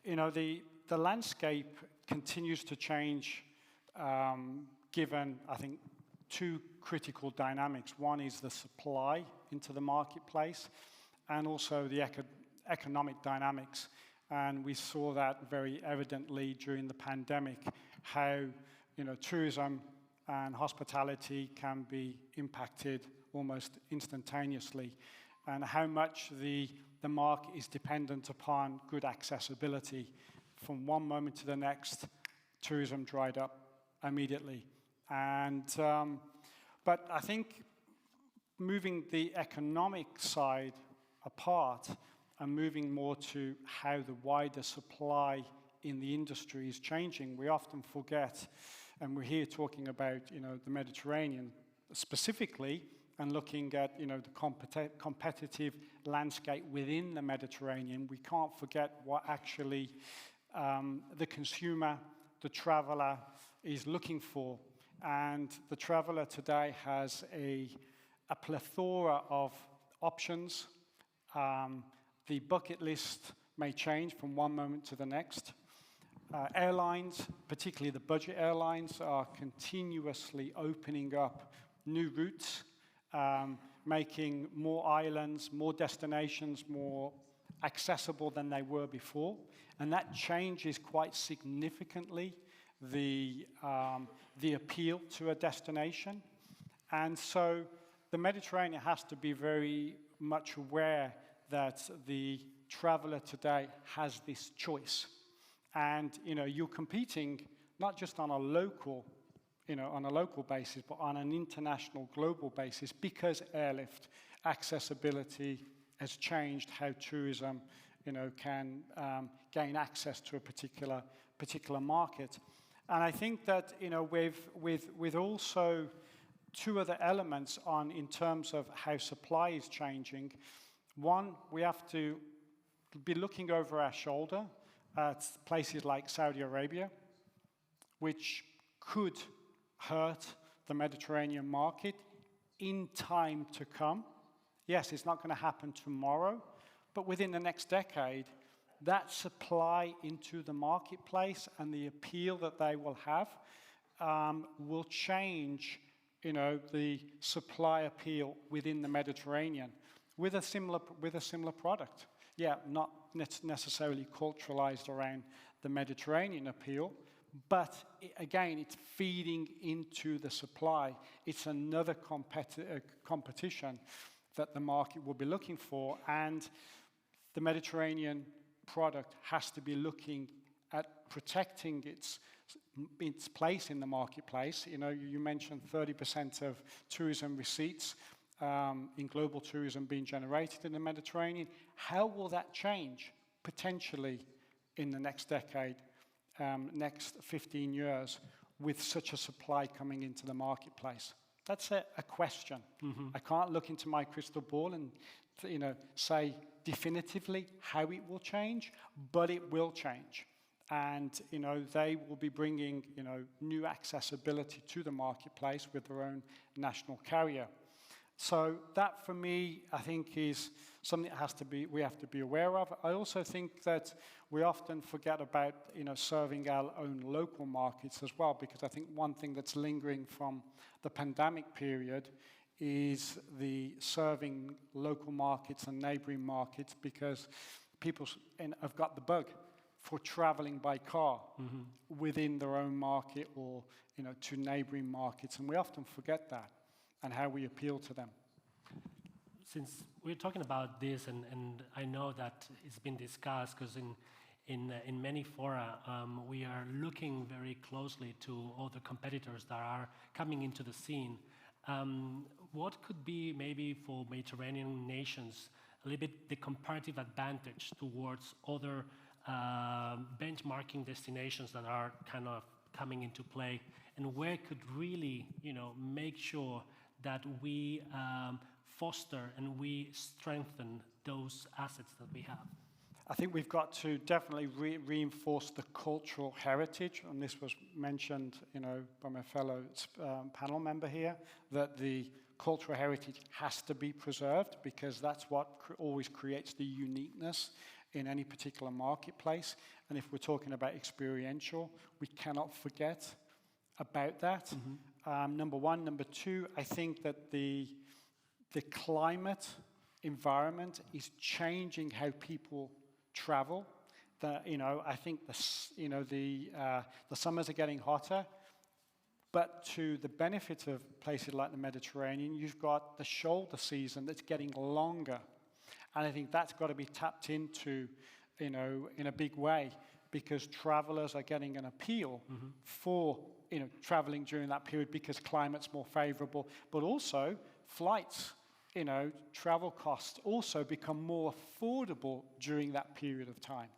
You know, the landscape continues to change given, I think, two critical dynamics. One is the supply into the marketplace and also the economic dynamics. And we saw that very evidently during the pandemic, how tourism and hospitality can be impacted almost instantaneously, and how much the market is dependent upon good accessibility. From one moment to the next, tourism dried up immediately. And but I think moving the economic side apart, and moving more to how the wider supply in the industry is changing, we often forget, and we're here talking about, the Mediterranean specifically, and looking at, the competitive landscape within the Mediterranean. We can't forget what actually the consumer, the traveler, is looking for. And the traveler today has a plethora of options. The bucket list may change from one moment to the next. Airlines, particularly the budget airlines, are continuously opening up new routes, making more islands, more destinations, more accessible than they were before. And that changes quite significantly the appeal to a destination. And so the Mediterranean has to be very much aware that the traveler today has this choice. And you're competing not just on a local basis, but on an international, global basis, because airlift accessibility has changed how tourism, can gain access to a particular market. And I think that with also two other elements in terms of how supply is changing. One, we have to be looking over our shoulder at places like Saudi Arabia, which could hurt the Mediterranean market in time to come. Yes, it's not going to happen tomorrow, but within the next decade, that supply into the marketplace and the appeal that they will have will change, the supply appeal within the Mediterranean with a similar product. Yeah, not necessarily culturalized around the Mediterranean appeal, but again, it's feeding into the supply. It's another competition that the market will be looking for, and the Mediterranean product has to be looking at protecting its place in the marketplace. You mentioned 30% of tourism receipts in global tourism being generated in the Mediterranean. How will that change potentially in the next decade, next 15 years, with such a supply coming into the marketplace? That's a question. Mm-hmm. I can't look into my crystal ball and say definitively how it will change, but it will change. And they will be bringing new accessibility to the marketplace with their own national carrier. So that, for me, I think is something that we have to be aware of. I also think that we often forget about serving our own local markets as well, because I think one thing that's lingering from the pandemic period is the serving local markets and neighboring markets, because people have got the bug for traveling by car within their own market or to neighboring markets, and we often forget that and how we appeal to them. Since we're talking about this, and I know that it's been discussed, because in many fora we are looking very closely to all the competitors that are coming into the scene. What could be maybe for Mediterranean nations a little bit the comparative advantage towards other benchmarking destinations that are kind of coming into play, and where could really make sure that we foster and we strengthen those assets that we have? I think we've got to definitely reinforce the cultural heritage, and this was mentioned, by my fellow panel member here, that the cultural heritage has to be preserved, because that's what always creates the uniqueness in any particular marketplace. And if we're talking about experiential, we cannot forget about that. Mm-hmm. Number one. Number two, I think that the climate environment is changing how people travel. I think the summers are getting hotter, but to the benefit of places like the Mediterranean, you've got the shoulder season that's getting longer, and I think that's got to be tapped into, in a big way, because travelers are getting an appeal for traveling during that period because climate's more favorable, but also flights travel costs also become more affordable during that period of time.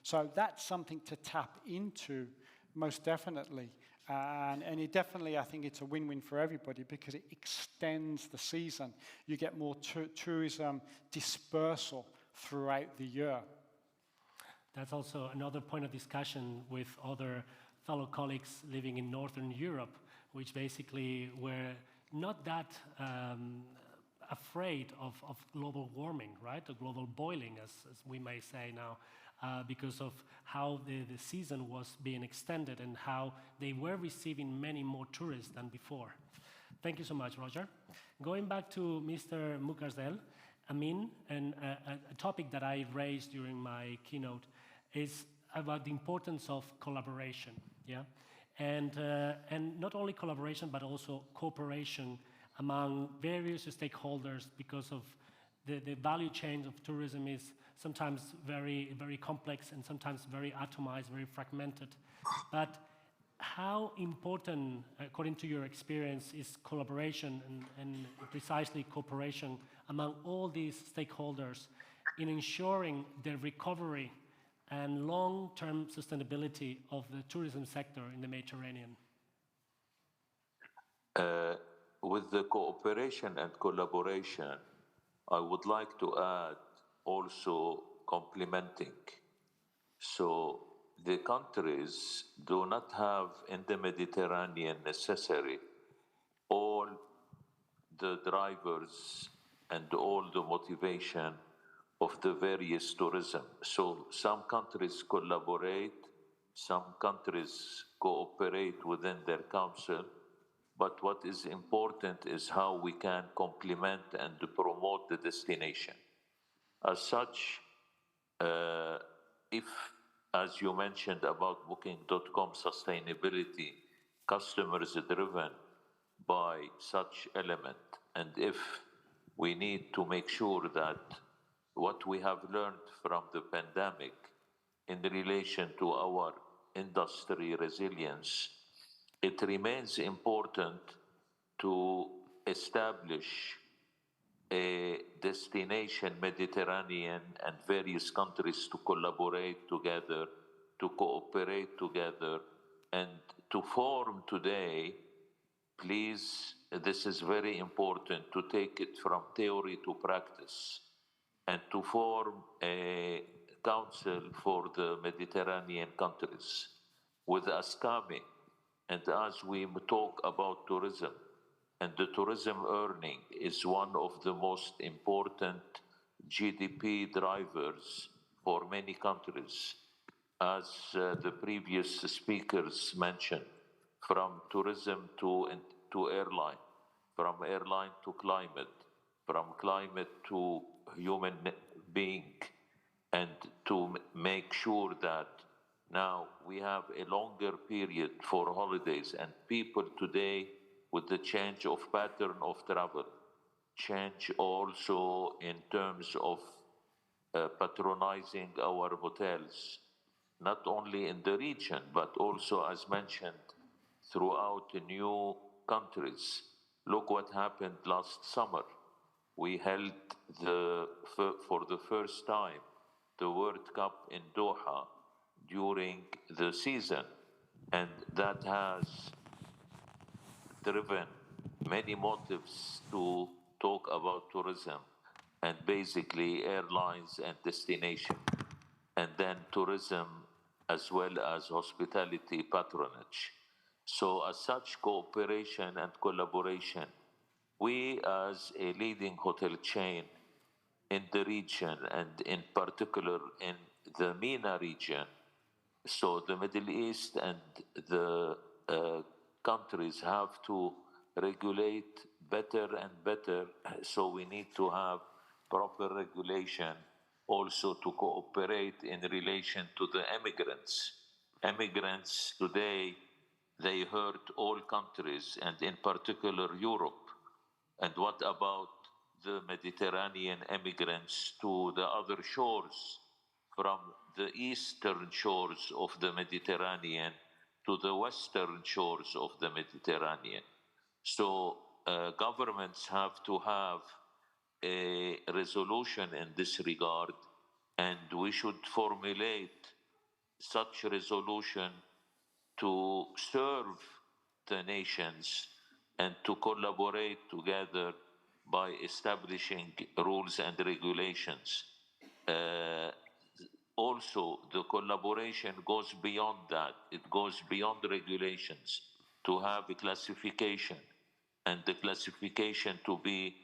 So that's something to tap into, most definitely. And it definitely, I think it's a win-win for everybody because it extends the season. You get more tourism dispersal throughout the year. That's also another point of discussion with other fellow colleagues living in Northern Europe, which basically were not that afraid of global warming, right? Or global boiling, as we may say now, because of how the season was being extended and how they were receiving many more tourists than before. Thank you so much, Roger. Going back to Mr. Mukarsel, Amin, and a topic that I raised during my keynote is about the importance of collaboration, yeah? And not only collaboration, but also cooperation among various stakeholders, because of the value chain of tourism is sometimes very, very complex and sometimes very atomized, very fragmented. But how important, according to your experience, is collaboration and precisely cooperation among all these stakeholders in ensuring the recovery and long-term sustainability of the tourism sector in the Mediterranean? With the cooperation and collaboration, I would like to add also complementing. So the countries do not have in the Mediterranean necessary all the drivers and all the motivation of the various tourism. So some countries collaborate, some countries cooperate within their council, but what is important is how we can complement and promote the destination. As such, if, as you mentioned about Booking.com sustainability, customers are driven by such element, and if we need to make sure that what we have learned from the pandemic in relation to our industry resilience, it remains important to establish a destination Mediterranean and various countries to collaborate together, to cooperate together, and to form today, please, this is very important to take it from theory to practice, and to form a council for the Mediterranean countries with ASCAMI. And as we talk about tourism, and the tourism earning is one of the most important GDP drivers for many countries, as the previous speakers mentioned, from tourism to airline, from airline to climate, from climate to human being, and to make sure that now we have a longer period for holidays, and people today, with the change of pattern of travel, change also in terms of patronizing our hotels, not only in the region, but also, as mentioned, throughout the new countries. Look what happened last summer. We held for the first time the World Cup in Doha during the season, and that has driven many motives to talk about tourism, and basically airlines and destination, and then tourism as well as hospitality patronage. So as such, cooperation and collaboration, we as a leading hotel chain in the region, and in particular in the MENA region, so the Middle East and the countries have to regulate better and better, so we need to have proper regulation also to cooperate in relation to the immigrants. Immigrants today, they hurt all countries, and in particular Europe. And what about the Mediterranean immigrants to the other shores, from the eastern shores of the Mediterranean to the western shores of the Mediterranean? So governments have to have a resolution in this regard, and we should formulate such resolution to serve the nations and to collaborate together by establishing rules and regulations. Also, the collaboration goes beyond that. It goes beyond regulations to have a classification, and the classification to be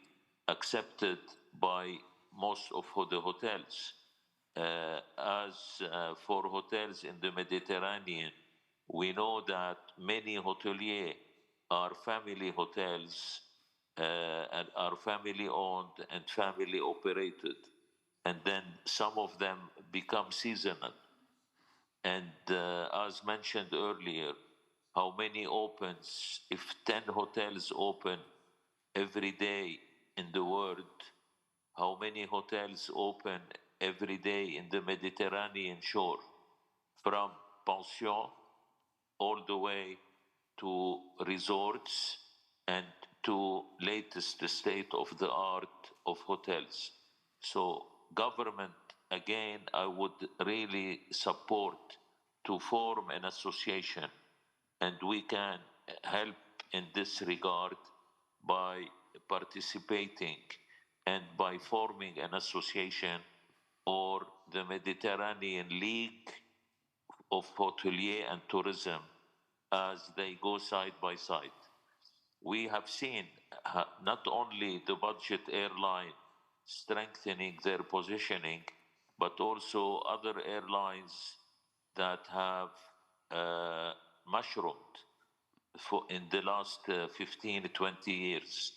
accepted by most of the hotels. As for hotels in the Mediterranean, we know that many hoteliers are family hotels and are family owned and family operated. And then some of them become seasonal. And as mentioned earlier, how many opens, if 10 hotels open every day in the world, how many hotels open every day in the Mediterranean shore, from pension all the way to resorts and to latest state of the art of hotels. So government, again, I would really support to form an association, and we can help in this regard by participating and by forming an association or the Mediterranean League of Hotelier and Tourism as they go side by side. We have seen not only the budget airline strengthening their positioning, but also other airlines that have mushroomed in the last 15, 20 years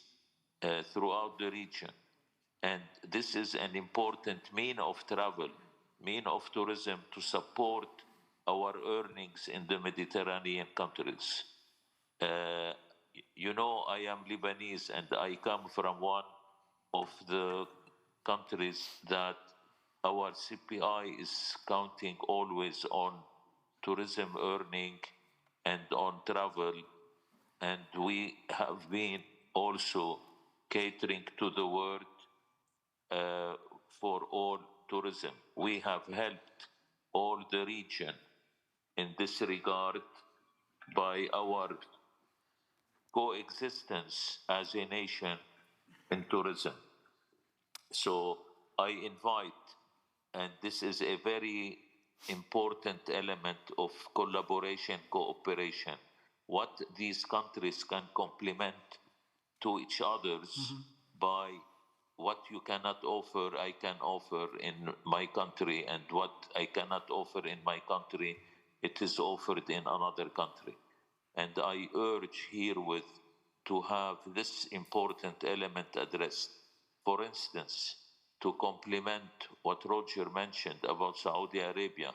throughout the region. And this is an important mean of travel, mean of tourism to support our earnings in the Mediterranean countries. You know, I am Lebanese and I come from one of the countries that our CPI is counting always on tourism earning and on travel, and we have been also catering to the world for all tourism. We have helped all the region in this regard by our coexistence as a nation in tourism. So I invite, and this is a very important element of collaboration, cooperation, what these countries can complement to each others by what you cannot offer, I can offer in my country, and what I cannot offer in my country, it is offered in another country. And I urge herewith to have this important element addressed. For instance, to complement what Roger mentioned about Saudi Arabia,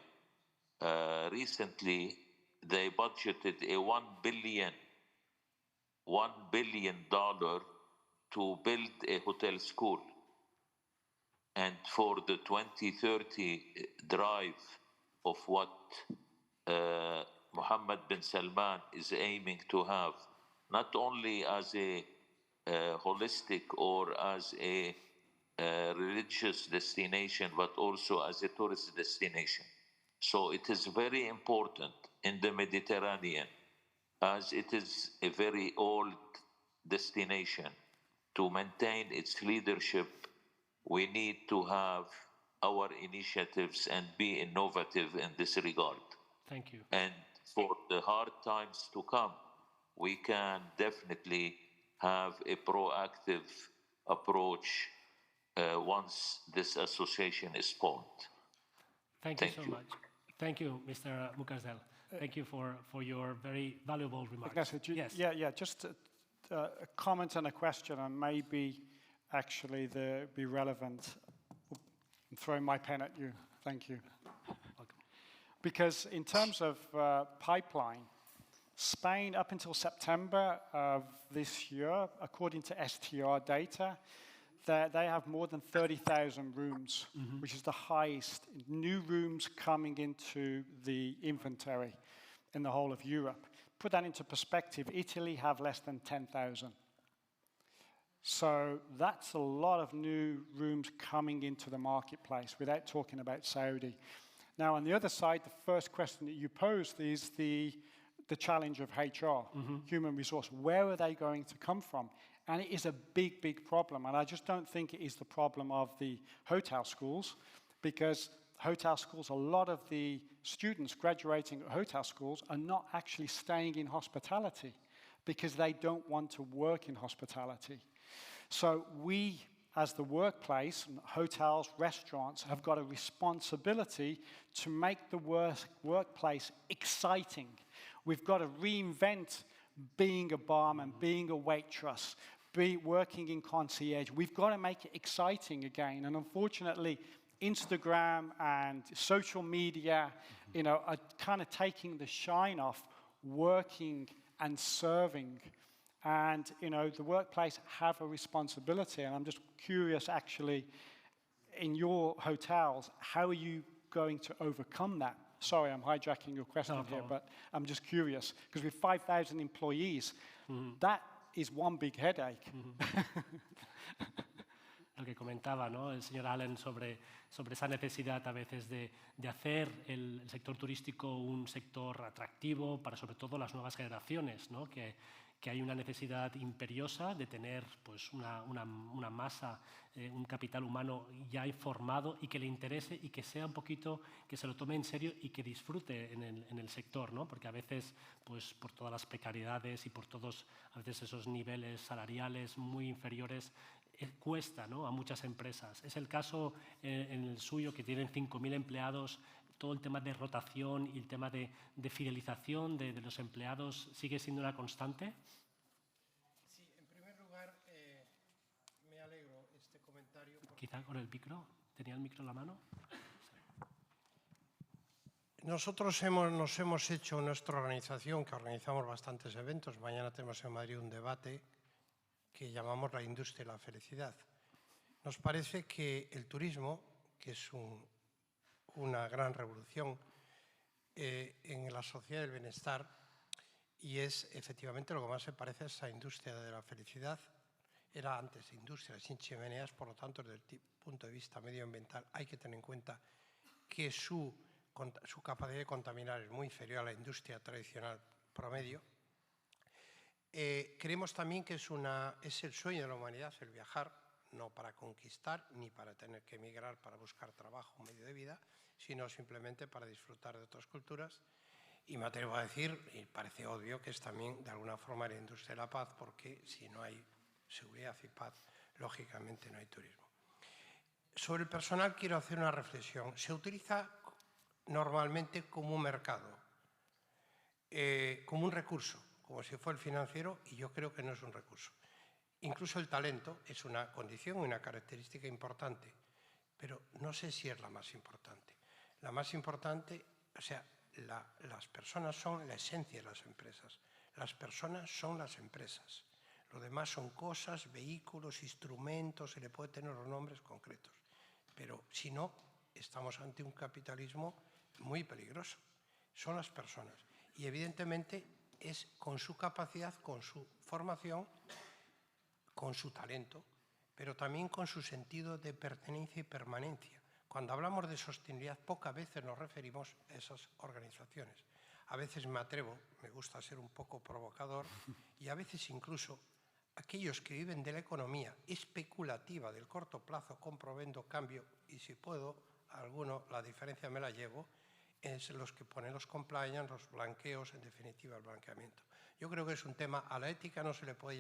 recently they budgeted a $1 billion to build a hotel school. And for the 2030 drive of what Mohammed bin Salman is aiming to have, not only as a holistic or as a religious destination, but also as a tourist destination. So it is very important in the Mediterranean, as it is a very old destination, to maintain its leadership. We need to have our initiatives and be innovative in this regard. Thank you. And for the hard times to come, we can definitely have a proactive approach once this association is formed. Thank you so much. Thank you, Mr. Mukarzel. Thank you for your very valuable remarks. Ignacio, Yes. Just a comment and a question, and maybe actually be relevant. I'm throwing my pen at you. Thank you. Welcome. Because in terms of pipeline, Spain, up until September of this year, according to STR data, they have more than 30,000 rooms, which is the highest new rooms coming into the inventory in the whole of Europe. Put that into perspective, Italy have less than 10,000. So that's a lot of new rooms coming into the marketplace without talking about Saudi. Now, on the other side, the first question that you posed is the challenge of HR, human resource. Where are they going to come from? And it is a big, big problem. And I just don't think it is the problem of the hotel schools, because hotel schools, a lot of the students graduating at hotel schools are not actually staying in hospitality because they don't want to work in hospitality. So we, as the workplace, hotels, restaurants, have got a responsibility to make the workplace exciting. We've got to reinvent being a barman, being a waitress, working in concierge. We've got to make it exciting again. And unfortunately, Instagram and social media, are kind of taking the shine off working and serving. And, the workplace have a responsibility. And I'm just curious, actually, in your hotels, how are you going to overcome that? Sorry, I'm hijacking your question here, but I'm just curious. Because with 5,000 employees, that is one big headache. Lo que comentaba, ¿no?, el señor Allen sobre esa necesidad a veces de hacer el sector turístico un sector atractivo para sobre todo las nuevas generaciones, ¿no?, que hay una necesidad imperiosa de tener pues, una masa, un capital humano ya informado y que le interese y que sea un poquito, que se lo tome en serio y que disfrute en el sector, ¿no? Porque a veces, pues, por todas las precariedades y por todos a veces esos niveles salariales muy inferiores, cuesta, ¿no?, a muchas empresas. Es el caso en el suyo, que tienen 5.000 empleados. Todo el tema de rotación y el tema de fidelización de los empleados sigue siendo una constante. Sí, en primer lugar, me alegro este comentario. Quizá con el micro. ¿Tenía el micro en la mano? Nosotros nos hemos hecho en nuestra organización, que organizamos bastantes eventos. Mañana tenemos en Madrid un debate que llamamos la industria de la felicidad. Nos parece que el turismo, que es una gran revolución en la sociedad del bienestar, y es efectivamente lo que más se parece a esa industria de la felicidad. Era antes industria sin chimeneas, por lo tanto, desde el punto de vista medioambiental hay que tener en cuenta que su capacidad de contaminar es muy inferior a la industria tradicional promedio. Creemos también que es el sueño de la humanidad el viajar, no para conquistar ni para tener que emigrar para buscar trabajo o medio de vida, sino simplemente para disfrutar de otras culturas. Y me atrevo a decir, y parece obvio, que es también de alguna forma la industria de la paz, porque si no hay seguridad y paz, lógicamente no hay turismo. Sobre el personal quiero hacer una reflexión. Se utiliza normalmente como un mercado, como un recurso, como si fuera el financiero, y yo creo que no es un recurso. Incluso el talento es una condición, una característica importante, pero no sé si es la más importante. La más importante, o sea, las personas son la esencia de las empresas. Las personas son las empresas. Lo demás son cosas, vehículos, instrumentos, se le puede tener los nombres concretos. Pero si no, estamos ante un capitalismo muy peligroso. Son las personas. Y evidentemente es con su capacidad, con su formación, con su talento, pero también con su sentido de pertenencia y permanencia. Cuando hablamos de sostenibilidad, pocas veces nos referimos a esas organizaciones. A veces me atrevo, me gusta ser un poco provocador, y a veces incluso aquellos que viven de la economía especulativa del corto plazo, compro, vendo, cambio, y si puedo, alguno, la diferencia me la llevo, es los que ponen los compliance, los blanqueos, en definitiva el blanqueamiento. Yo creo que es un tema, a la ética no se puede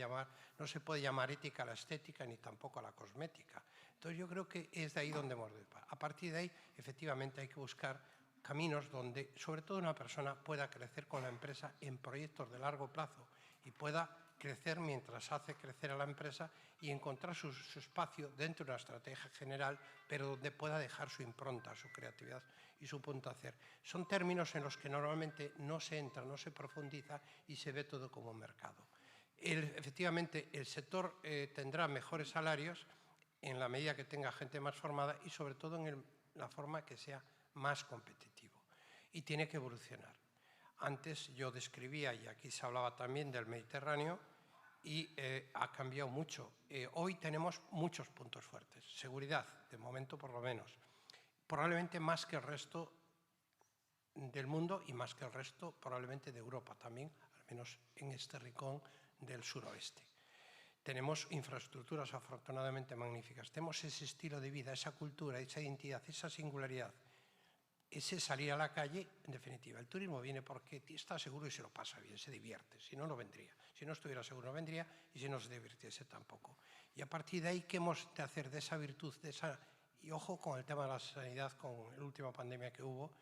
llamar ética a la estética ni tampoco a la cosmética. Entonces yo creo que es de ahí donde hemos de ir. A partir de ahí, efectivamente, hay que buscar caminos donde, sobre todo, una persona pueda crecer con la empresa en proyectos de largo plazo y pueda crecer mientras hace crecer a la empresa y encontrar su espacio dentro de una estrategia general, pero donde pueda dejar su impronta, su creatividad y su punto de hacer. Son términos en los que normalmente no se entra, no se profundiza y se ve todo como un mercado. Efectivamente, el sector tendrá mejores salarios en la medida que tenga gente más formada y sobre todo en la forma que sea más competitivo. Y tiene que evolucionar. Antes yo describía, y aquí se hablaba también del Mediterráneo, y ha cambiado mucho. Hoy tenemos muchos puntos fuertes. Seguridad, de momento por lo menos. Probablemente más que el resto del mundo y más que el resto probablemente de Europa también, al menos en este rincón del suroeste. Tenemos infraestructuras afortunadamente magníficas. Tenemos ese estilo de vida, esa cultura, esa identidad, esa singularidad. Ese salir a la calle, en definitiva. El turismo viene porque está seguro y se lo pasa bien, se divierte. Si no, no vendría. Si no estuviera seguro, no vendría, y si no se divirtiese tampoco. Y a partir de ahí, ¿qué hemos de hacer de esa virtud, de esa... Y ojo con el tema de la sanidad, con la última pandemia que hubo,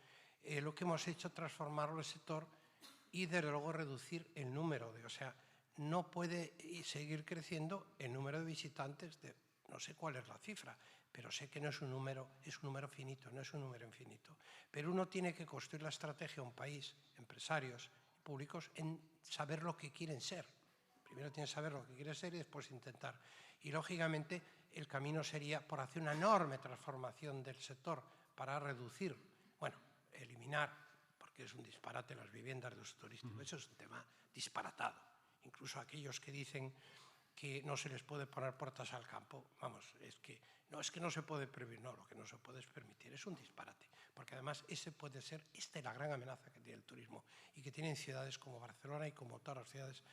lo que hemos hecho es transformarlo el sector y, desde luego, reducir el número de... O sea, no puede seguir creciendo el número de visitantes de... No sé cuál es la cifra, pero sé que no es un número finito, no es un número infinito. Pero uno tiene que construir la estrategia, un país, empresarios, públicos, en saber lo que quieren ser. Primero tienen que saber lo que quieren ser y después intentar. Y, lógicamente, el camino sería por hacer una enorme transformación del sector para reducir, bueno, eliminar, porque es un disparate las viviendas de uso turístico. Eso es un tema disparatado. Incluso aquellos que dicen que no se les puede poner puertas al campo, vamos, es que no se puede permitir, no, lo que no se puede es permitir, es un disparate, porque además esta es la gran amenaza que tiene el turismo y que tienen ciudades como Barcelona y como todas las ciudades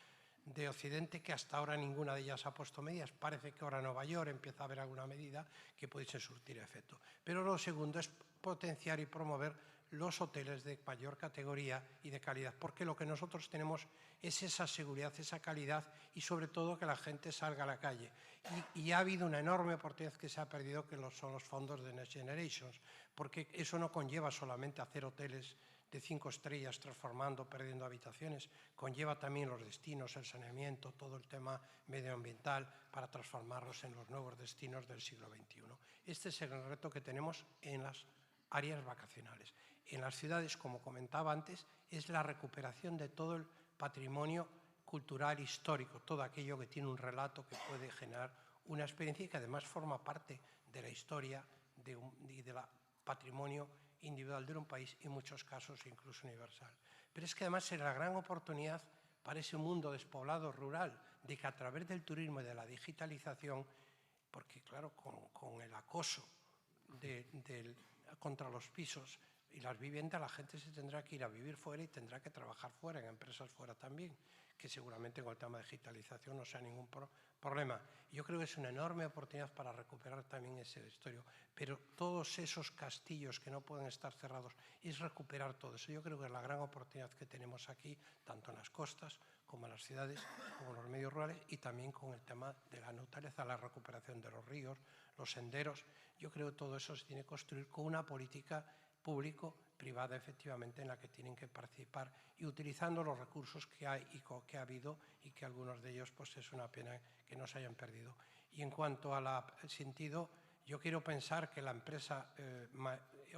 de Occidente, que hasta ahora ninguna de ellas ha puesto medidas. Parece que ahora Nueva York empieza a haber alguna medida que pudiese surtir efecto. Pero lo segundo es potenciar y promover los hoteles de mayor categoría y de calidad, porque lo que nosotros tenemos es esa seguridad, esa calidad y sobre todo que la gente salga a la calle. Y ha habido una enorme oportunidad que se ha perdido, que son los fondos de Next Generations, porque eso no conlleva solamente hacer hoteles de 5 estrellas transformando, perdiendo habitaciones, conlleva también los destinos, el saneamiento, todo el tema medioambiental para transformarlos en los nuevos destinos del siglo XXI. Este es el reto que tenemos en las áreas vacacionales. En las ciudades, como comentaba antes, es la recuperación de todo el patrimonio cultural histórico, todo aquello que tiene un relato que puede generar una experiencia y que además forma parte de la historia y del patrimonio individual de un país, y en muchos casos incluso universal. Pero es que además es la gran oportunidad para ese mundo despoblado rural, de que a través del turismo y de la digitalización, porque claro, con el acoso contra los pisos y las viviendas, la gente se tendrá que ir a vivir fuera y tendrá que trabajar fuera, en empresas fuera también, que seguramente con el tema de digitalización no sea ningún problema. Yo creo que es una enorme oportunidad para recuperar también ese historia, pero todos esos castillos que no pueden estar cerrados, es recuperar todo eso. Yo creo que es la gran oportunidad que tenemos aquí, tanto en las costas como en las ciudades, como en los medios rurales, y también con el tema de la naturaleza, la recuperación de los ríos, los senderos. Yo creo que todo eso se tiene que construir con una política público-privada, efectivamente, en la que tienen que participar y utilizando los recursos que hay y que ha habido, y que algunos de ellos pues es una pena que no se hayan perdido. Y en cuanto al sentido, yo quiero pensar que la empresa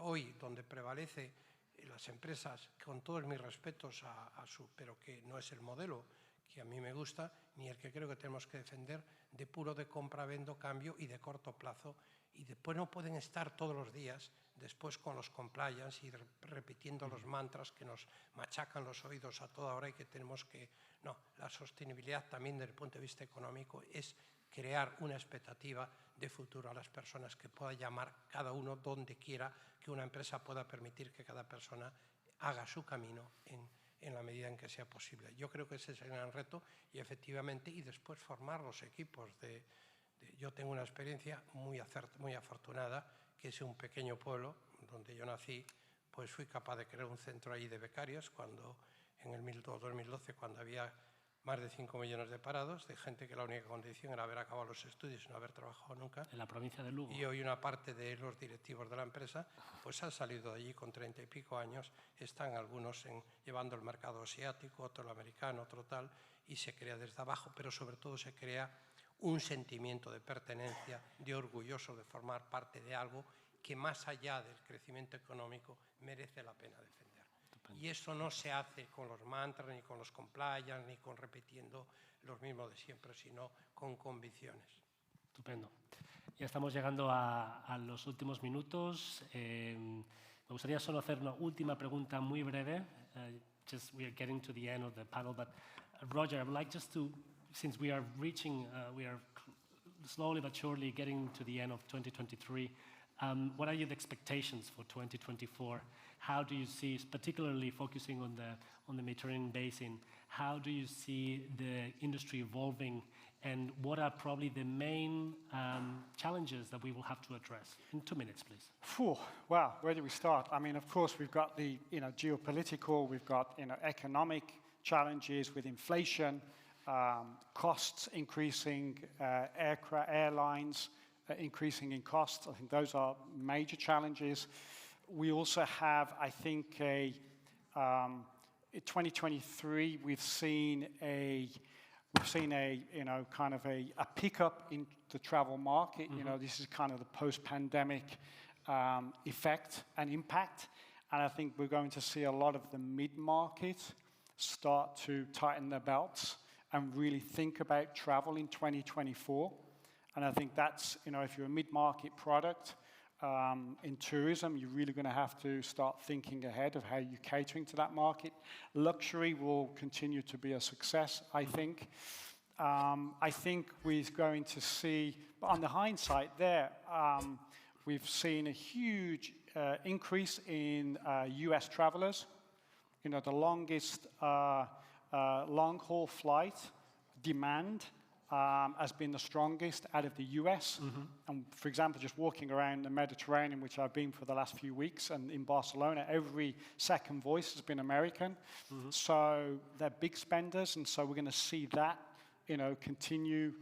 hoy, donde prevalece las empresas, con todos mis respetos pero que no es el modelo que a mí me gusta, ni el que creo que tenemos que defender, de puro de compra, vendo, cambio y de corto plazo, y después no pueden estar todos los días después con los compliance y repitiendo los mantras que nos machacan los oídos a toda hora y que tenemos que... No, la sostenibilidad también desde el punto de vista económico es crear una expectativa de futuro a las personas, que pueda llamar cada uno donde quiera, que una empresa pueda permitir que cada persona haga su camino en la medida en que sea posible. Yo creo que ese es el gran reto y efectivamente, y después formar los equipos yo tengo una experiencia muy afortunada, que es un pequeño pueblo donde yo nací, pues fui capaz de crear un centro allí de becarios cuando en el 2012, cuando había más de 5 millones de parados, de gente que la única condición era haber acabado los estudios y no haber trabajado nunca. En la provincia de Lugo. Y hoy una parte de los directivos de la empresa pues han salido de allí con 30 y pico años, están algunos llevando el mercado asiático, otro el americano, otro tal, y se crea desde abajo, pero sobre todo se crea un sentimiento de pertenencia, de orgulloso de formar parte de algo que más allá del crecimiento económico merece la pena defender. Y eso no se hace con los mantras, ni con los compliance, ni con repitiendo los mismos de siempre, sino con convicciones. Estupendo. Ya estamos llegando a los últimos minutos. Me gustaría solo hacer una última pregunta muy breve. We are getting to the end of the panel, but Roger, I would like just to since we are reaching, slowly but surely getting to the end of 2023, what are your expectations for 2024? How do you see, particularly focusing on the Mediterranean basin, how do you see the industry evolving, and what are probably the main challenges that we will have to address? In 2 minutes, please. Phew, wow, where do we start? I mean, of course, we've got the geopolitical, we've got economic challenges with inflation, costs increasing, airlines increasing in costs. I think those are major challenges. We also have, I think, in 2023, we've seen a kind of a pickup in the travel market. This is kind of the post-pandemic effect and impact. And I think we're going to see a lot of the mid-market start to tighten their belts and really think about travel in 2024. And I think that's, if you're a mid-market product in tourism, you're really going to have to start thinking ahead of how you're catering to that market. Luxury will continue to be a success, I think. I think we're going to see, but on the hindsight there, we've seen a huge increase in US travelers. The longest long-haul flight demand has been the strongest out of the US. And for example, just walking around the Mediterranean, which I've been for the last few weeks, and in Barcelona, every second voice has been American. So they're big spenders, and so we're going to see that continue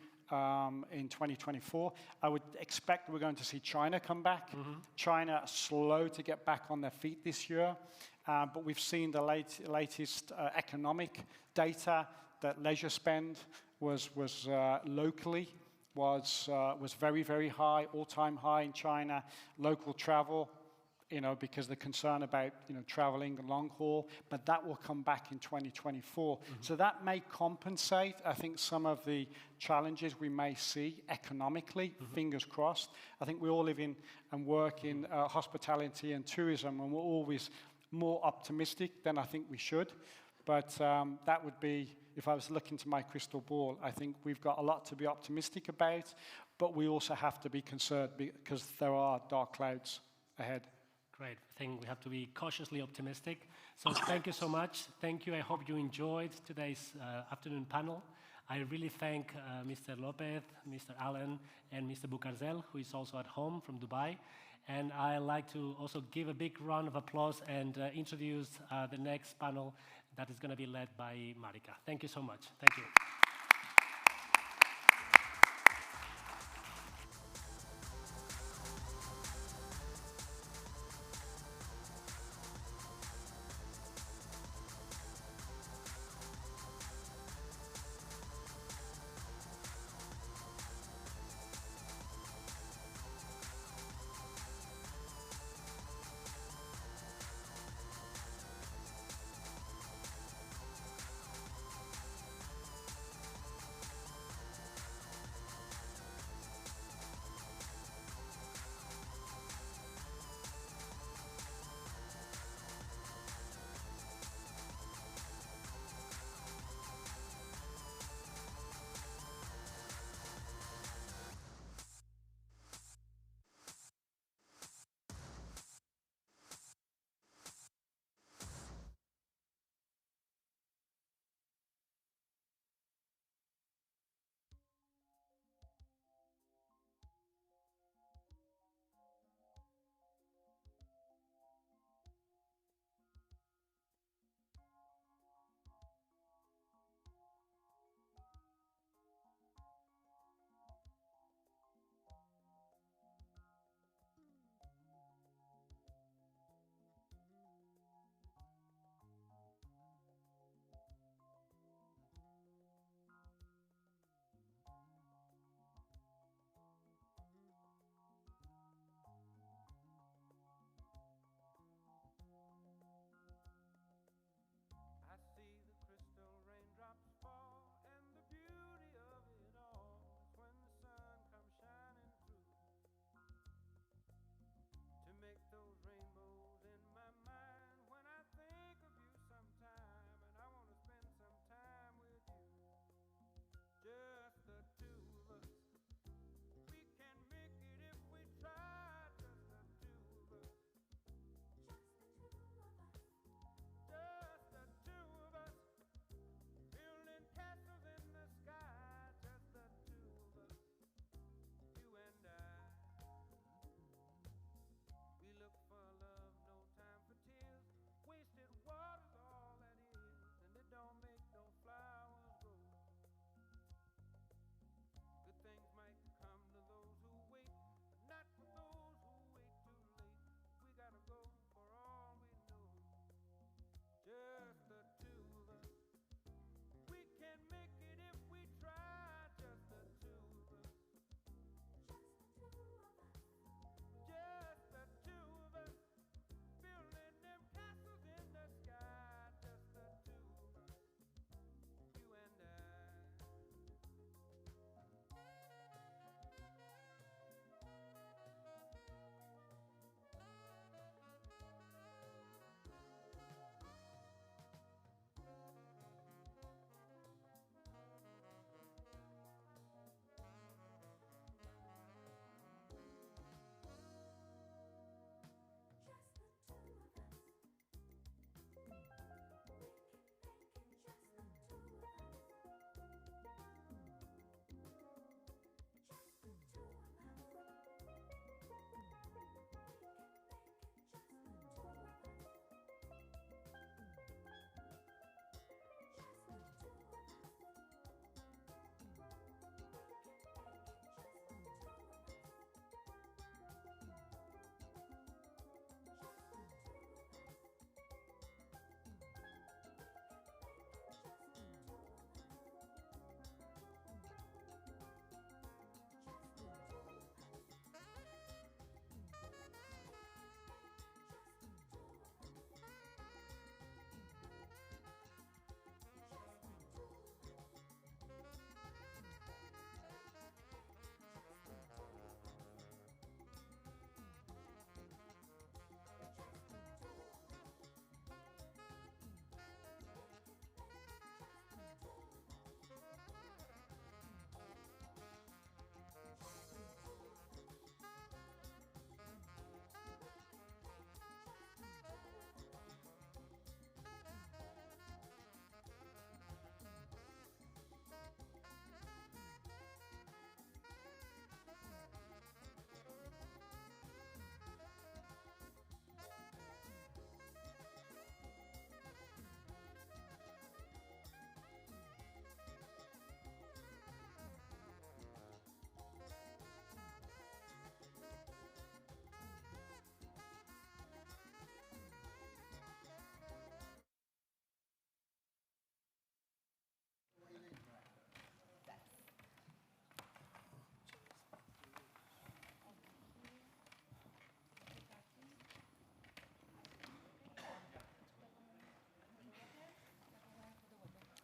in 2024. I would expect we're going to see China come back. China slow to get back on their feet this year. But we've seen the latest economic data that leisure spend was locally was very, very high, all-time high in China. Local travel, because they're concerned about traveling long haul, but that will come back in 2024. So that may compensate, I think, some of the challenges we may see economically. Fingers crossed. I think we all live in and work in hospitality and tourism, and we're always more optimistic than I think we should. But that would be, if I was looking to my crystal ball, I think we've got a lot to be optimistic about, but we also have to be concerned because there are dark clouds ahead. Great. I think we have to be cautiously optimistic. So thank you so much. Thank you. I hope you enjoyed today's afternoon panel. I really thank Mr. Lopez, Mr. Allen, and Mr. Bukarzel, who is also at home from Dubai. And I'd like to also give a big round of applause and introduce the next panel that is going to be led by Marika. Thank you so much. Thank you.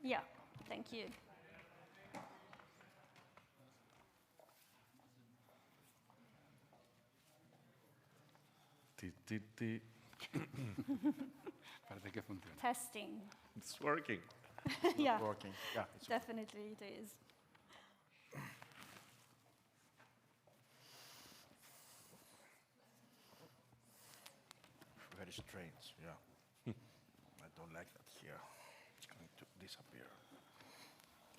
Yeah, thank you. Parece que funciona. Testing. It's working. Yeah, Working. Yeah, it's definitely it is. very strange. Yeah. I don't like that here. It's going to disappear.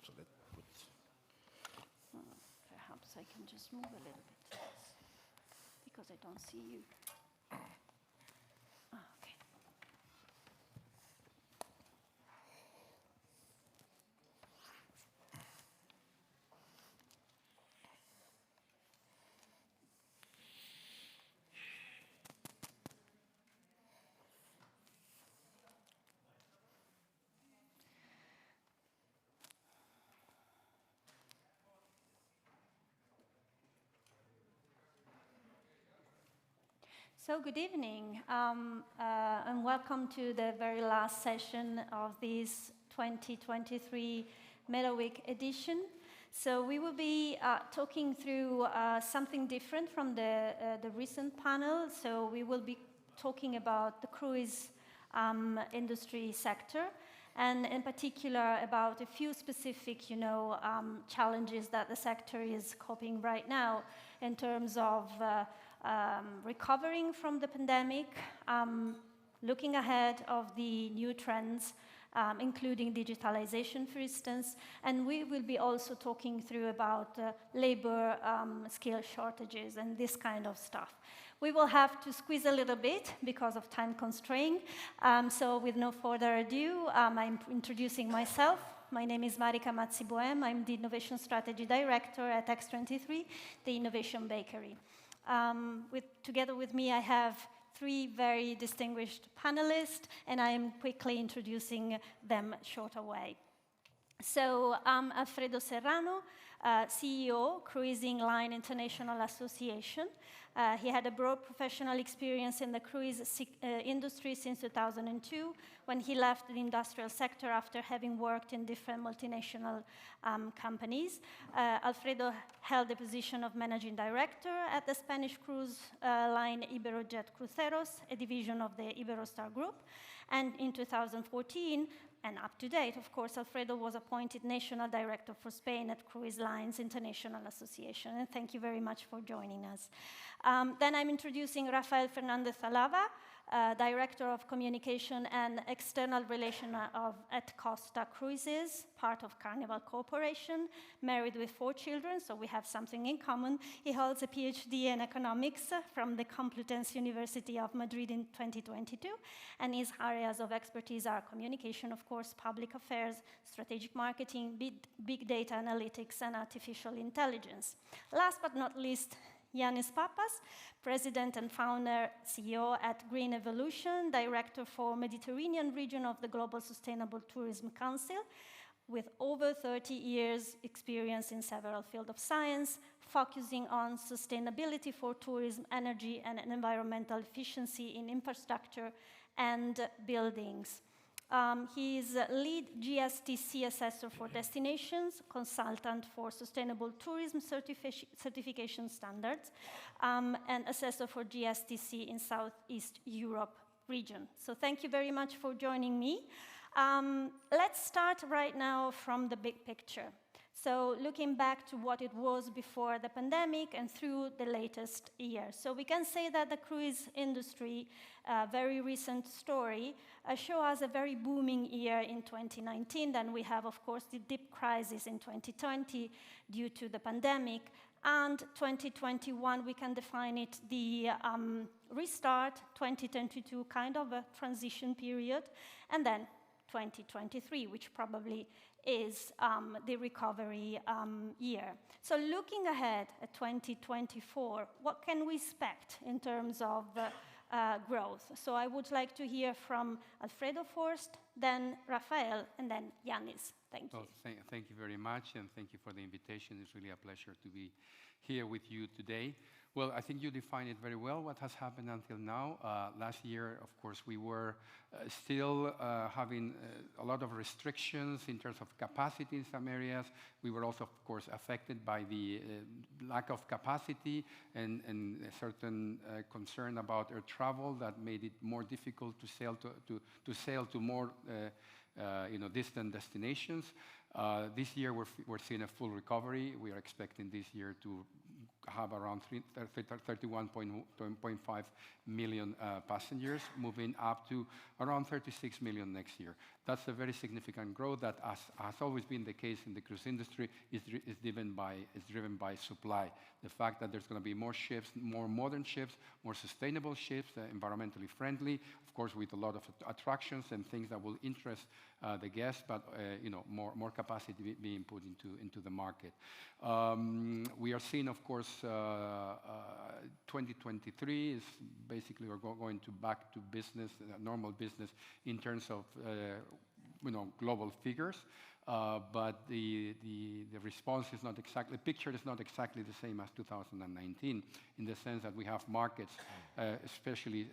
So let's put. Perhaps I can just move a little bit because I don't see you. Okay. So good evening, and welcome to the very last session of this 2023 MedaWeek edition. So we will be talking through something different from the recent panel. So we will be talking about the cruise industry sector, and in particular about a few specific, challenges that the sector is coping right now in terms of recovering from the pandemic, looking ahead of the new trends, including digitalization, for instance, and we will be also talking through about labor skill shortages and this kind of stuff. We will have to squeeze a little bit because of time constraint, so with no further ado, I'm introducing myself. My name is Marika Mazzi-Bohem. I'm the Innovation Strategy Director at X23, the Innovation Bakery. Together with me, I have three very distinguished panelists, and I am quickly introducing them short away. So Alfredo Serrano, CEO, Cruising Line International Association. He had a broad professional experience in the cruise industry since 2002, when he left the industrial sector after having worked in different multinational companies. Alfredo held the position of managing director at the Spanish cruise line Iberojet Cruceros, a division of the Iberostar Group. And in 2014, and up to date, of course, Alfredo was appointed National Director for Spain at Cruise Lines International Association. And thank you very much for joining us. Then I'm introducing Rafael Fernandez Alava, Director of Communication and External Relation at Costa Cruises, part of Carnival Corporation, married with 4 children, so we have something in common. He holds a PhD in economics from the Complutense University of Madrid in 2022, and his areas of expertise are communication, of course, public affairs, strategic marketing, big data analytics, and artificial intelligence. Last but not least, Yanis Papas, President and Founder, CEO at Green Evolution, Director for Mediterranean region of the Global Sustainable Tourism Council, with over 30 years experience in several fields of science, focusing on sustainability for tourism, energy, and environmental efficiency in infrastructure and buildings. He is lead GSTC assessor for destinations, consultant for sustainable tourism certification standards, and assessor for GSTC in Southeast Europe region. So thank you very much for joining me. Let's start right now from the big picture. So looking back to what it was before the pandemic and through the latest year. So we can say that the cruise industry, very recent story, show us a very booming year in 2019. Then we have, of course, the deep crisis in 2020 due to the pandemic. And 2021, we can define it the restart, 2022, kind of a transition period, and then 2023, which probably is the recovery year. So looking ahead at 2024, what can we expect in terms of growth? So I would like to hear from Alfredo first, then Rafael, and then Yanis. Thank you. Thank you very much, and thank you for the invitation. It's really a pleasure to be here with you today. Well, I think you defined it very well, what has happened until now. Last year, of course, we were still having a lot of restrictions in terms of capacity in some areas. We were also, of course, affected by the lack of capacity and a certain concern about air travel that made it more difficult to sail to more distant destinations. This year, we're seeing a full recovery. We are expecting this year to have around 31.5 million passengers, moving up to around 36 million next year. That's a very significant growth that, as has always been the case in the cruise industry, is driven by supply. The fact that there's going to be more ships, more modern ships, more sustainable ships, environmentally friendly, of course, with a lot of attractions and things that will interest the guests, but more capacity being put into the market. We are seeing, of course, 2023 is basically we're going back to business, normal business in terms of global figures, but the response is not exactly, the picture is not exactly the same as 2019 in the sense that we have markets, especially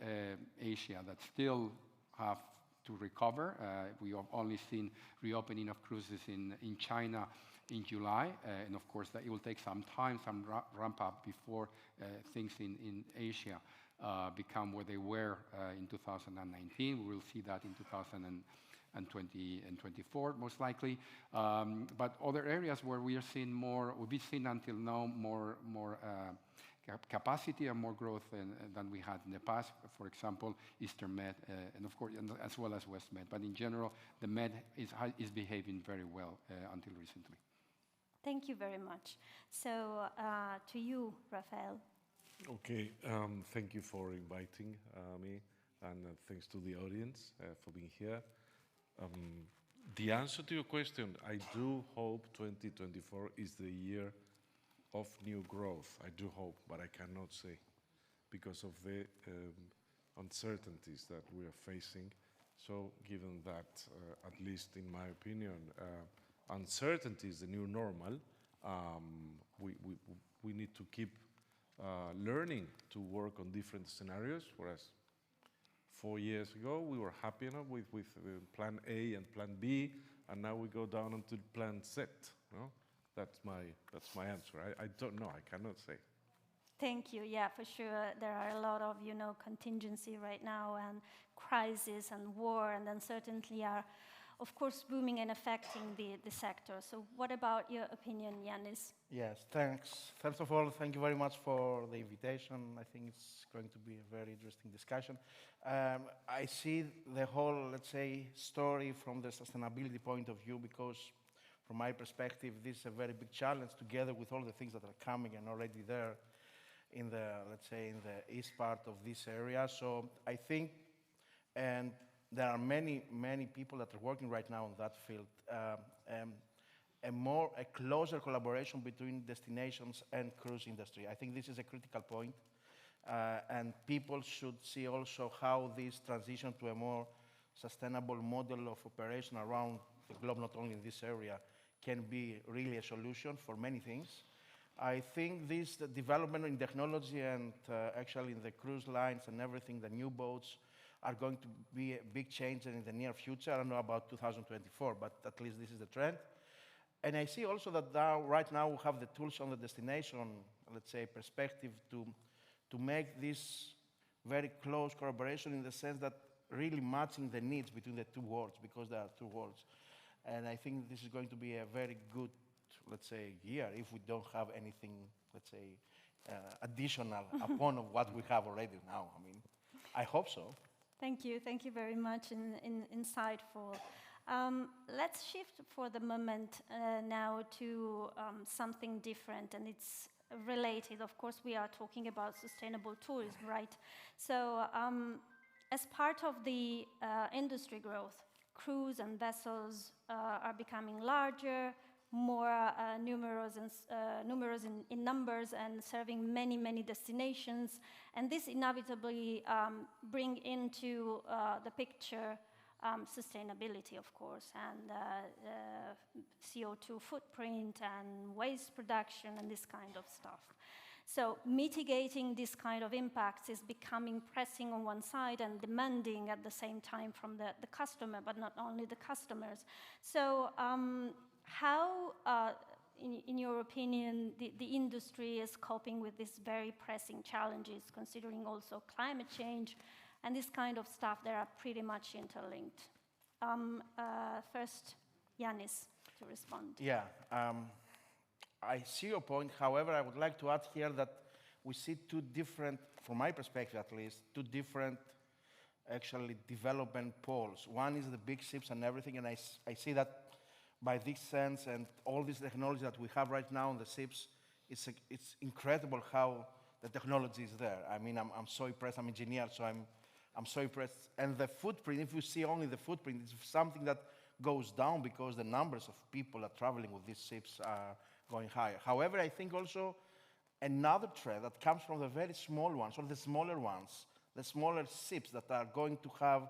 Asia, that still have to recover. We have only seen reopening of cruises in China in July, and of course that it will take some time, some ramp up before things in Asia become where they were in 2019. We will see that in 2020 and 24 most likely. But other areas where we are seeing more, we've seen until now more capacity and more growth than we had in the past. For example, Eastern Med, and of course, as well as West Med. But in general, the Med is behaving very well until recently. Thank you very much. So to you, Rafael. Okay, thank you for inviting me, and thanks to the audience for being here. The answer to your question, I do hope 2024 is the year of new growth. I do hope, but I cannot say because of the uncertainties that we are facing. So given that, at least in my opinion, uncertainty is the new normal, we need to keep learning to work on different scenarios, whereas 4 years ago we were happy enough with plan A and plan B, and now we go down onto plan Z. No? That's my answer. I don't know. I cannot say. Thank you. Yeah, for sure. There are a lot of contingency right now, and crisis and war and uncertainty are, of course, booming and affecting the sector. So, what about your opinion, Yanis? Yes, thanks. First of all, thank you very much for the invitation. I think it's going to be a very interesting discussion. I see the whole, let's say, story from the sustainability point of view because, from my perspective, this is a very big challenge together with all the things that are coming and already there in the, let's say, in the east part of this area. So I think, and there are many, many people that are working right now in that field, a closer collaboration between destinations and cruise industry. I think this is a critical point, and people should see also how this transition to a more sustainable model of operation around the globe, not only in this area, can be really a solution for many things. I think this development in technology and actually in the cruise lines and everything, the new boats, are going to be a big change in the near future. I don't know about 2024, but at least this is the trend. And I see also that right now we have the tools on the destination, let's say, perspective to make this very close collaboration in the sense that really matching the needs between the two worlds, because there are two worlds. And I think this is going to be a very good, let's say, year if we don't have anything, let's say, additional upon of what we have already now. I mean, I hope so. Thank you very much, insightful. Let's shift for the moment now to something different, and it's related. Of course, we are talking about sustainable tourism, right? So as part of the industry growth, cruise and vessels are becoming larger, more numerous in numbers and serving many, many destinations. And this inevitably bring into the picture sustainability, of course, and CO2 footprint and waste production and this kind of stuff. So mitigating this kind of impacts is becoming pressing on one side and demanding at the same time from the customer, but not only the customers. So how, in your opinion, the industry is coping with these very pressing challenges, considering also climate change and this kind of stuff that are pretty much interlinked? First, Yanis, to respond. Yeah. I see your point. However, I would like to add here that we see two different, from my perspective at least, two different actually development poles. One is the big ships and everything, and I see that by this sense and all this technology that we have right now on the ships, it's incredible how the technology is there. I mean, I'm so impressed. I'm an engineer, so I'm so impressed. And the footprint, if you see only the footprint, it's something that goes down because the numbers of people are traveling with these ships are going higher. However, I think also another trend that comes from the very small ones, or the smaller ones, the smaller ships that are going to have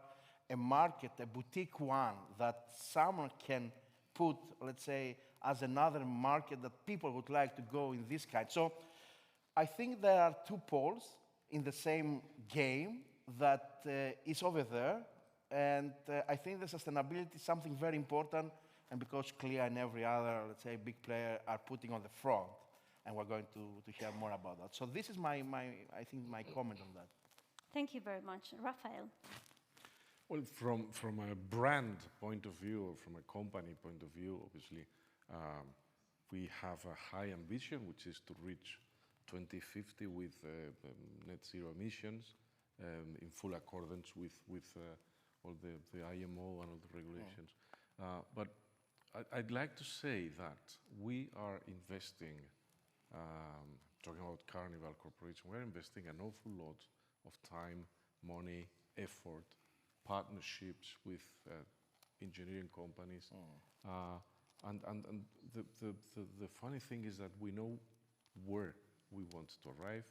a market, a boutique one, that someone can put, let's say, as another market that people would like to go in this kind. So I think there are two poles in the same game that is over there, and I think the sustainability is something very important, and because Clear and every other, let's say, big player are putting on the front, and we're going to hear more about that. So this is I think my comment on that. Thank you very much. Raphael. Well, from a brand point of view, or from a company point of view, obviously, we have a high ambition, which is to reach 2050 with net zero emissions in full accordance with all the IMO and all the regulations. But I'd like to say that we are investing, talking about Carnival Corporation, we're investing an awful lot of time, money, effort, partnerships with engineering companies. And the funny thing is that we know where we want to arrive,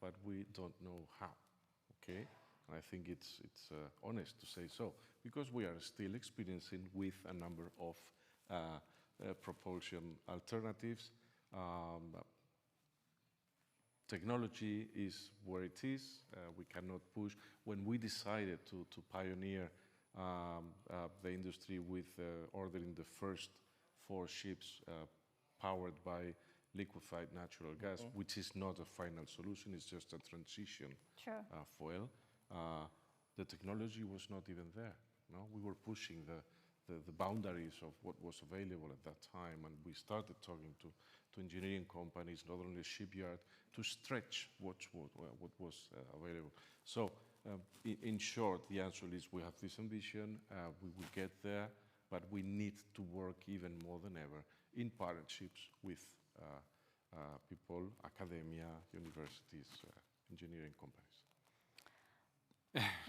but we don't know how, okay? And I think it's honest to say so, because we are still experiencing with a number of propulsion alternatives. Technology is where it is. We cannot push. When we decided to pioneer the industry with ordering the first 4 ships powered by liquefied natural gas, which is not a final solution, it's just a transition fuel, the technology was not even there. No? We were pushing the boundaries of what was available at that time, and we started talking to engineering companies, not only shipyard, to stretch what was available. So, in short, the answer is we have this ambition, we will get there, but we need to work even more than ever in partnerships with people, academia, universities, engineering companies.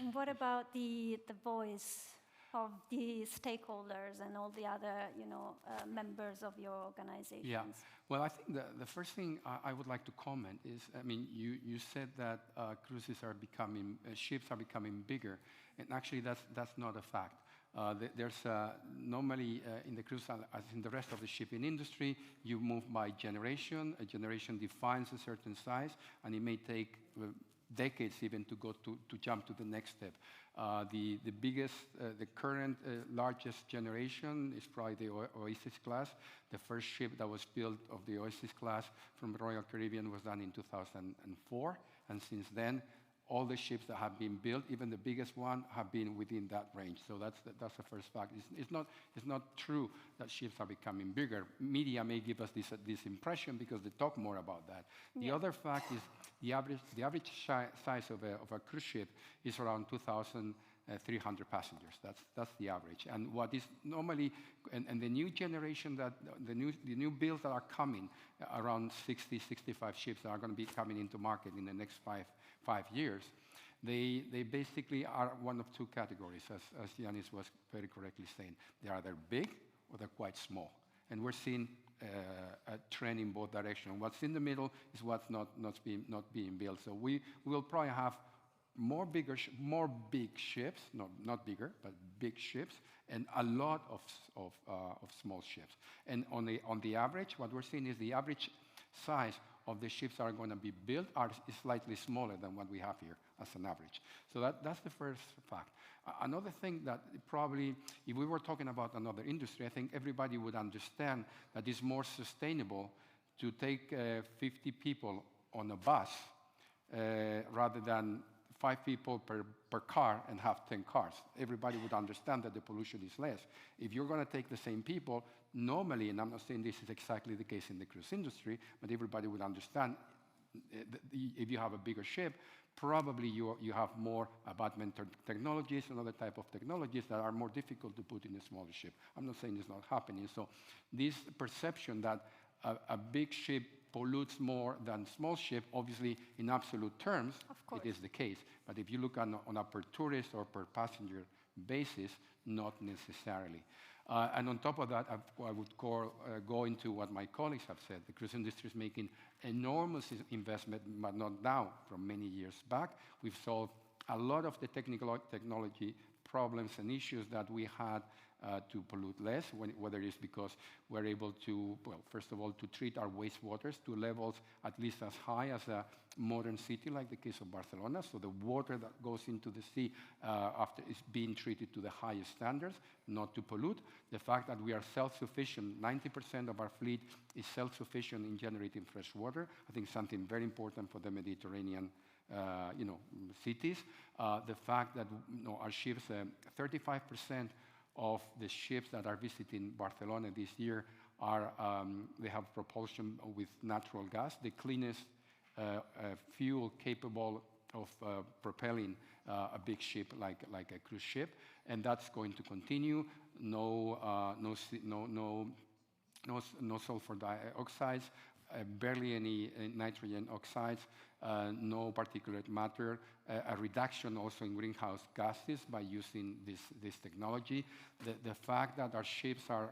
And what about the voice of the stakeholders and all the other, members of your organizations? Yeah. Well, I think the first thing I would like to comment is, I mean, you said that cruises are becoming, ships are becoming bigger, and actually that's not a fact. There's normally in the cruise, as in the rest of the shipping industry, you move by generation. A generation defines a certain size, and it may take decades even to go to jump to the next step. The biggest, the current largest generation is probably the Oasis class. The first ship that was built of the Oasis class from Royal Caribbean was done in 2004, and since then, all the ships that have been built, even the biggest one, have been within that range. So that's the first fact. It's not true that ships are becoming bigger. Media may give us this impression because they talk more about that. Yeah. The other fact is the average size of a cruise ship is around 2,300 passengers. That's the average. And what is normally, and the new generation, that the new builds that are coming, around 60, 65 ships that are going to be coming into market in the next five years, they basically are one of two categories, as Yanis was very correctly saying. They're either big or they're quite small. And we're seeing a trend in both directions. What's in the middle is what's not being built. So we will probably have more big ships, not bigger, but big ships, and a lot of small ships. And on the average, what we're seeing is the average size of the ships that are going to be built is slightly smaller than what we have here as an average. So that's the first fact. Another thing that probably, if we were talking about another industry, I think everybody would understand that it's more sustainable to take 50 people on a bus rather than 5 people per car and have 10 cars. Everybody would understand that the pollution is less. If you're going to take the same people, normally, and I'm not saying this is exactly the case in the cruise industry, but everybody would understand if you have a bigger ship, probably you have more abutment technologies and other type of technologies that are more difficult to put in a smaller ship. I'm not saying it's not happening. So this perception that a big ship pollutes more than small ship, obviously in absolute terms, it is the case. But if you look on a per tourist or per passenger basis, not necessarily. And on top of that, I would go into what my colleagues have said. The cruise industry is making enormous investment, but not now, from many years back. We've solved a lot of the technology problems and issues that we had to pollute less, whether it's because we're able to, well, first of all, to treat our wastewaters to levels at least as high as a modern city, like the case of Barcelona. So the water that goes into the sea after is being treated to the highest standards, not to pollute. The fact that we are self-sufficient, 90% of our fleet is self-sufficient in generating fresh water, I think something very important for the Mediterranean cities. The fact that our ships, 35% of the ships that are visiting Barcelona this year they have propulsion with natural gas, the cleanest fuel capable of propelling a big ship like a cruise ship, and that's going to continue. No sulfur dioxides, barely any nitrogen oxides, no particulate matter, a reduction also in greenhouse gases by using this technology. The fact that our ships are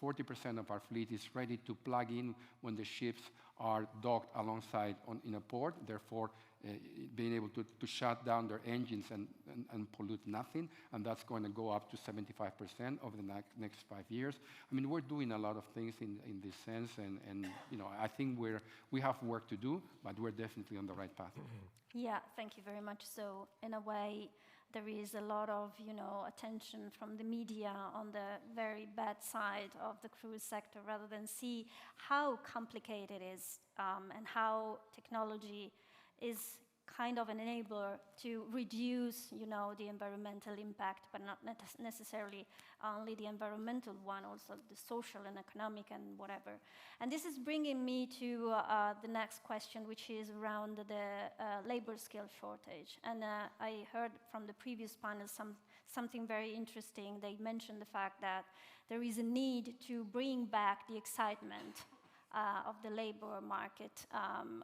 40% of our fleet is ready to plug in when the ships are docked alongside in a port, therefore being able to shut down their engines and pollute nothing, and that's going to go up to 75% over the next 5 years. I mean, we're doing a lot of things in this sense, and I think we have work to do, but we're definitely on the right path. Yeah, thank you very much. So in a way, there is a lot of attention from the media on the very bad side of the cruise sector, rather than see how complicated it is and how technology is kind of an enabler to reduce, the environmental impact, but not necessarily only the environmental one, also the social and economic and whatever. And this is bringing me to the next question, which is around the labor skill shortage. And I heard from the previous panel something very interesting. They mentioned the fact that there is a need to bring back the excitement of the labor market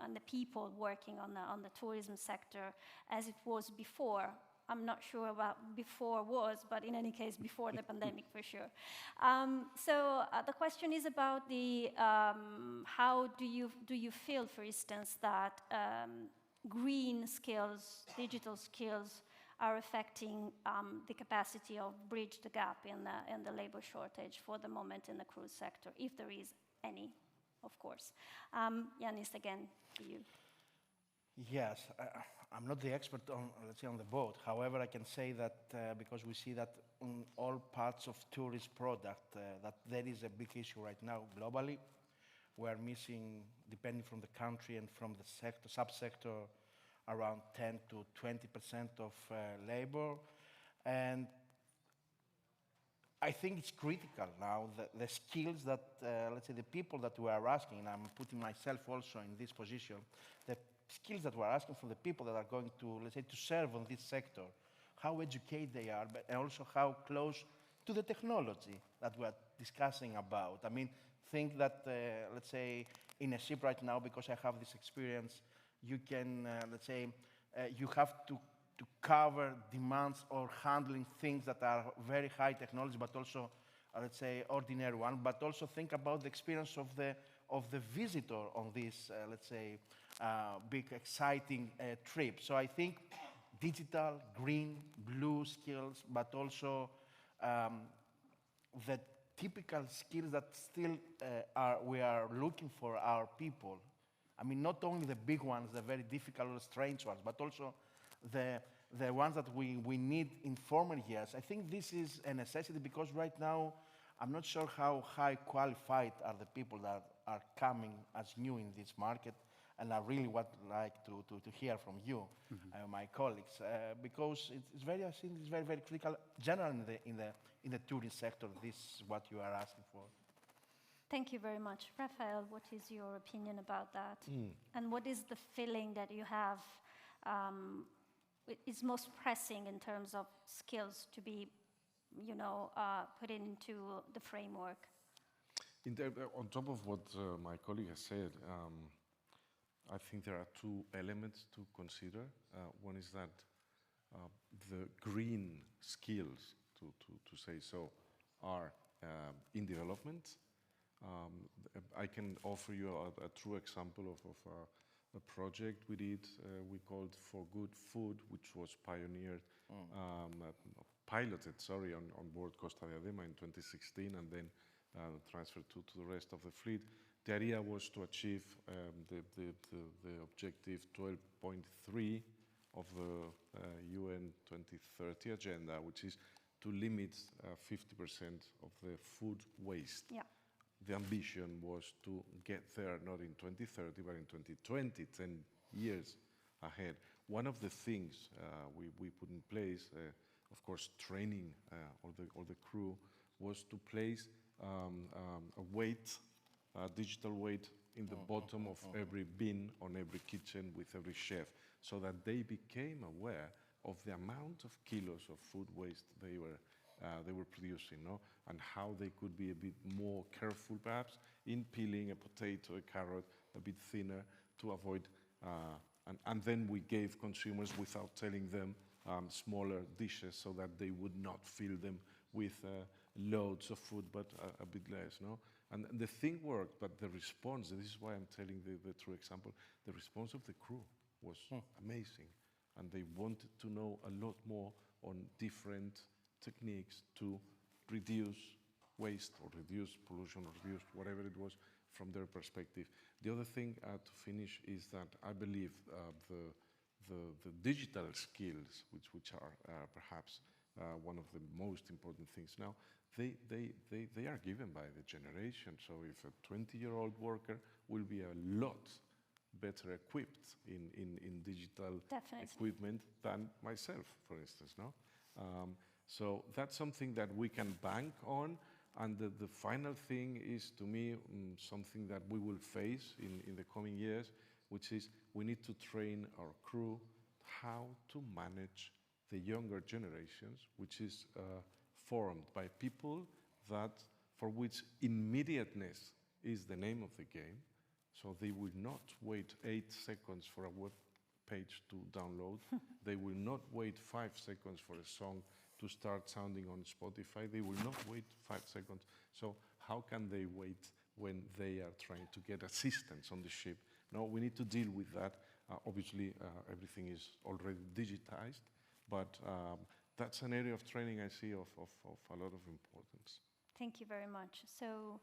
and the people working on the tourism sector as it was before. I'm not sure what before was, but in any case, before the pandemic for sure. So the question is about the how do you feel, for instance, that green skills, digital skills, are affecting the capacity of bridge the gap in the labor shortage for the moment in the cruise sector, if there is any, of course. Yanis, again, to you. Yes, I'm not the expert on, let's say, on the boat. However, I can say that because we see that on all parts of tourist product, that there is a big issue right now globally. We're missing, depending from the country and from the sector, subsector, around 10 to 20% of labor. And I think it's critical now, the skills that, let's say, the people that we are asking, and I'm putting myself also in this position, the skills that we're asking from the people that are going to, let's say, to serve on this sector, how educated they are, but and also how close to the technology that we're discussing about. I mean, think that, let's say, in a ship right now, because I have this experience, you can, let's say, you have to cover demands or handling things that are very high technology, but also, let's say, ordinary one, but also think about the experience of the visitor on this, let's say, big, exciting trip. So I think digital, green, blue skills, but also the typical skills that still we are looking for our people. I mean, not only the big ones, the very difficult or strange ones, but also the ones that we need in former years. I think this is a necessity because right now, I'm not sure how high qualified are the people that are coming as new in this market, and I really would like to hear from you, my colleagues, because it's very, I think it's very, very critical, generally in the tourism sector. This is what you are asking for. Thank you very much. Raphael, what is your opinion about that? And what is the feeling that you have is most pressing in terms of skills to be, put into the framework? On top of what my colleague has said, I think there are two elements to consider. One is that the green skills, to say so, are in development. I can offer you a true example of a project we did. We called For Good Food, which was piloted on board Costa Diadema in 2016, and then transferred to the rest of the fleet. The idea was to achieve the objective 12.3 of the UN 2030 agenda, which is to limit 50% of the food waste. Yeah. The ambition was to get there not in 2030, but in 2020, 10 years ahead. One of the things we put in place, of course, training all the crew, was to place a weight, digital weight, in the bottom of every bin on every kitchen with every chef, so that they became aware of the amount of kilos of food waste they were producing, no? And how they could be a bit more careful, perhaps, in peeling a potato, a carrot, a bit thinner, to avoid. And then we gave consumers, without telling them, smaller dishes so that they would not fill them with loads of food, but a bit less, no? And the thing worked, but the response, this is why I'm telling the true example, the response of the crew was amazing. And they wanted to know a lot more on different techniques to reduce waste or reduce pollution or reduce whatever it was from their perspective. The other thing to finish is that I believe the digital skills, which are perhaps one of the most important things now, they are given by the generation. So if a 20-year-old worker will be a lot better equipped in digital equipment than myself, for instance, no? So that's something that we can bank on. And the final thing is, to me, something that we will face in the coming years, which is we need to train our crew how to manage the younger generations, which is formed by people for which immediateness is the name of the game. So they will not wait 8 seconds for a web page to download. They will not wait 5 seconds for a song to start sounding on Spotify. They will not wait 5 seconds. So how can they wait when they are trying to get assistance on the ship? No, we need to deal with that. Obviously, everything is already digitized, but that's an area of training I see of a lot of importance. Thank you very much. So,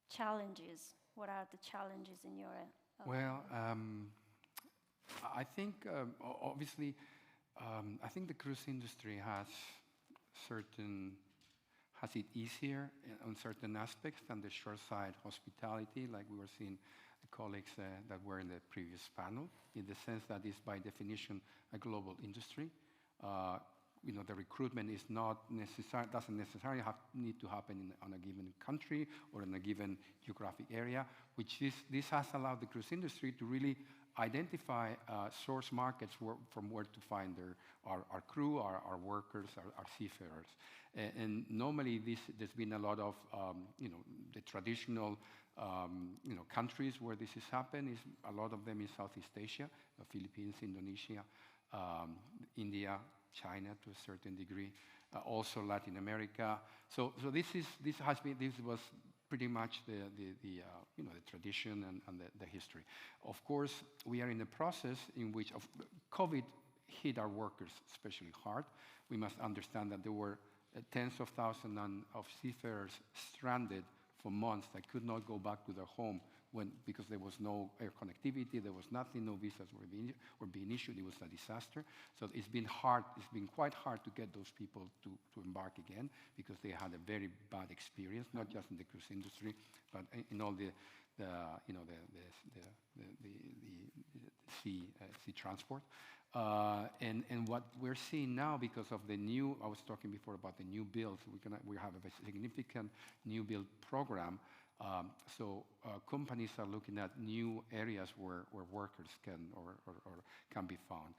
challenges. What are the challenges in your? Well, I think obviously, I think the cruise industry has it easier on certain aspects than the shoreside hospitality, like we were seeing the colleagues that were in the previous panel, in the sense that it's by definition a global industry. The recruitment is doesn't necessarily need to happen on a given country or in a given geographic area, this has allowed the cruise industry to really identify source markets from where to find our crew, our workers, our seafarers. And normally there's been a lot of, the traditional, countries where this has happened. Is a lot of them in Southeast Asia, the Philippines, Indonesia, India, China to a certain degree, also Latin America. So this was pretty much the tradition and the history. Of course, we are in a process in which COVID hit our workers especially hard. We must understand that there were tens of thousands of seafarers stranded for months that could not go back to their home because there was no air connectivity, there was nothing, no visas were being issued. It was a disaster. So it's been hard. It's been quite hard to get those people to embark again because they had a very bad experience, not just in the cruise industry, but in all the sea transport. And what we're seeing now, because of the new, I was talking before about the new builds, we have a significant new build program. So companies are looking at new areas where workers can be found.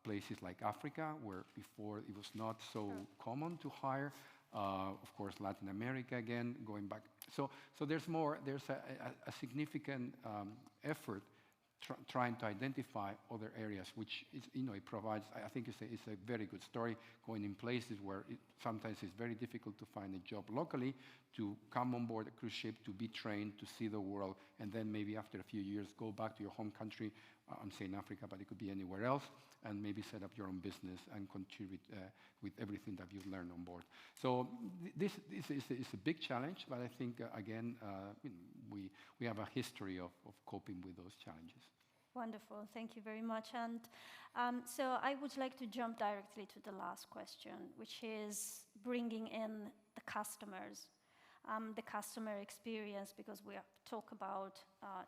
Places like Africa, where before it was not so common to hire. Of course, Latin America again, going back. So there's a significant effort trying to identify other areas, which is, it provides. I think it's a very good story. Going in places where sometimes it's very difficult to find a job locally, to come on board a cruise ship, to be trained, to see the world, and then maybe after a few years go back to your home country. I'm saying Africa, but it could be anywhere else, and maybe set up your own business and contribute with everything that you've learned on board. So this is a big challenge, but I think, again, we have a history of coping with those challenges. Wonderful, thank you very much. And so I would like to jump directly to the last question, which is bringing in the customers. The customer experience, because we talk about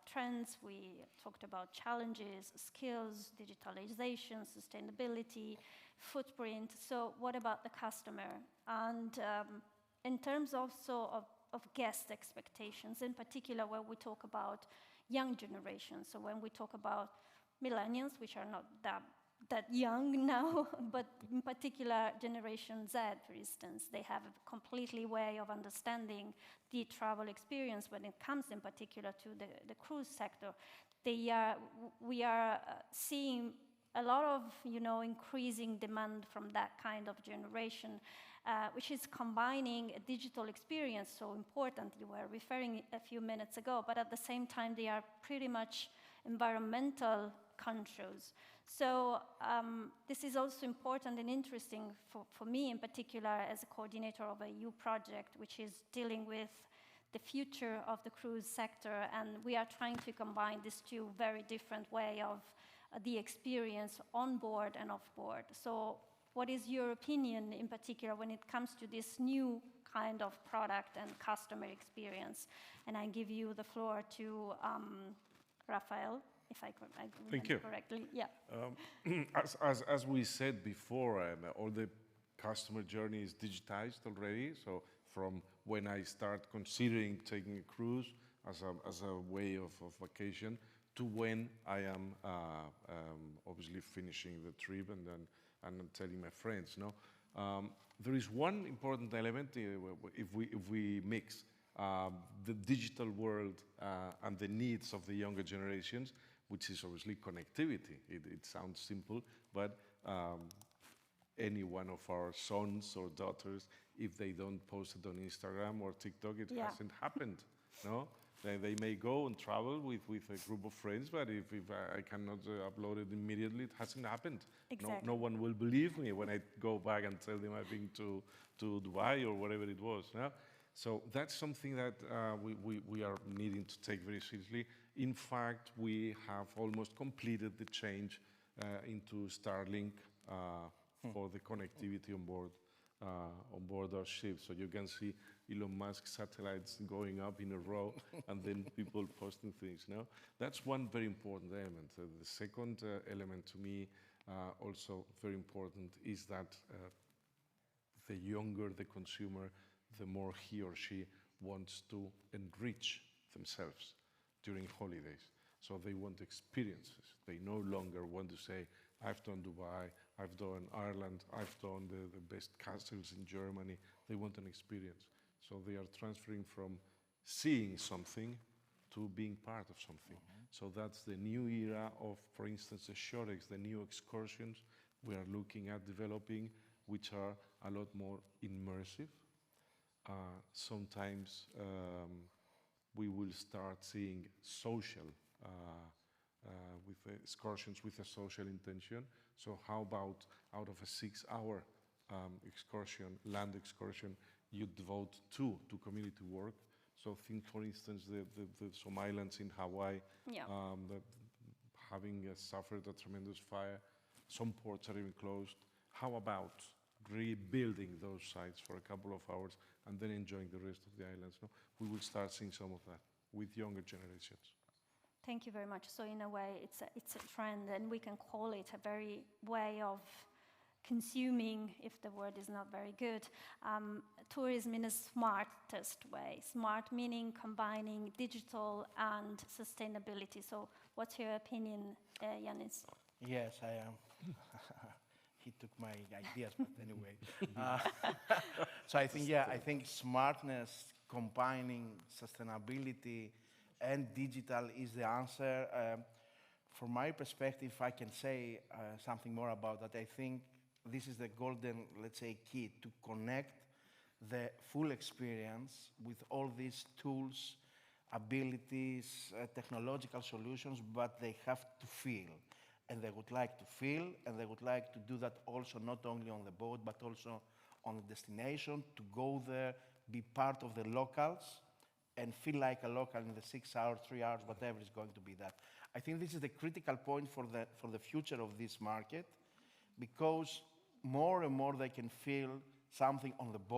trends, we talked about challenges, skills, digitalization, sustainability, footprint. So what about the customer? And in terms also of guest expectations, in particular when we talk about young generations, so when we talk about millennials, which are not that young now, but in particular Generation Z, for instance, they have a completely way of understanding the travel experience when it comes in particular to the cruise sector. We are seeing a lot of increasing demand from that kind of generation, which is combining a digital experience so important. You were referring a few minutes ago, but at the same time they are pretty much environmental conscious. So this is also important and interesting for me in particular as a coordinator of a EU project, which is dealing with the future of the cruise sector, and we are trying to combine these two very different ways of the experience on board and off board. So what is your opinion in particular when it comes to this new kind of product and customer experience? And I give you the floor to Rafael, if I remember correctly. Yeah. As we said before, all the customer journey is digitized already. So from when I start considering taking a cruise as a way of vacation to when I am obviously finishing the trip and then telling my friends. No, there is one important element if we mix the digital world and the needs of the younger generations, which is obviously connectivity. It sounds simple, but any one of our sons or daughters, if they don't post it on Instagram or TikTok, it hasn't happened. No, they may go and travel with a group of friends, but if I cannot upload it immediately, it hasn't happened. Exactly. No one will believe me when I go back and tell them I've been to Dubai or whatever it was. No? So that's something that we are needing to take very seriously. In fact, we have almost completed the change into Starlink for the connectivity on board our ships. So you can see Elon Musk satellites going up in a row and then people posting things. No? That's one very important element. The second element to me, also very important, is that the younger the consumer, the more he or she wants to enrich themselves during holidays. So they want experiences. They no longer want to say, I've done Dubai, I've done Ireland, I've done the best castles in Germany. They want an experience. So they are transferring from seeing something to being part of something. So that's the new era of, for instance, the Shorex, the new excursions we are looking at developing, which are a lot more immersive. Sometimes we will start seeing social with excursions with a social intention. So how about out of a 6-hour excursion, land excursion, you devote 2 to community work? So think, for instance, some islands in Hawaii that having suffered a tremendous fire. Some ports are even closed. How about rebuilding those sites for a couple of hours and then enjoying the rest of the islands? No? We will start seeing some of that with younger generations. Thank you very much. So in a way, it's a trend, and we can call it a very way of consuming, if the word is not very good, tourism in a smartest way. Smart meaning combining digital and sustainability. So what's your opinion, Yanis? Yes, I am. He took my ideas, but anyway. So I think, I think smartness combining sustainability and digital is the answer. From my perspective, I can say something more about that. I think this is the golden, let's say, key to connect the full experience with all these tools, abilities, technological solutions, but they have to feel. And they would like to feel, and they would like to do that also not only on the boat, but also on the destination, to go there, be part of the locals, and feel like a local in the 6 hours, 3 hours, whatever is going to be that. I think this is the critical point for the future of this market, because more and more they can feel something on the boat.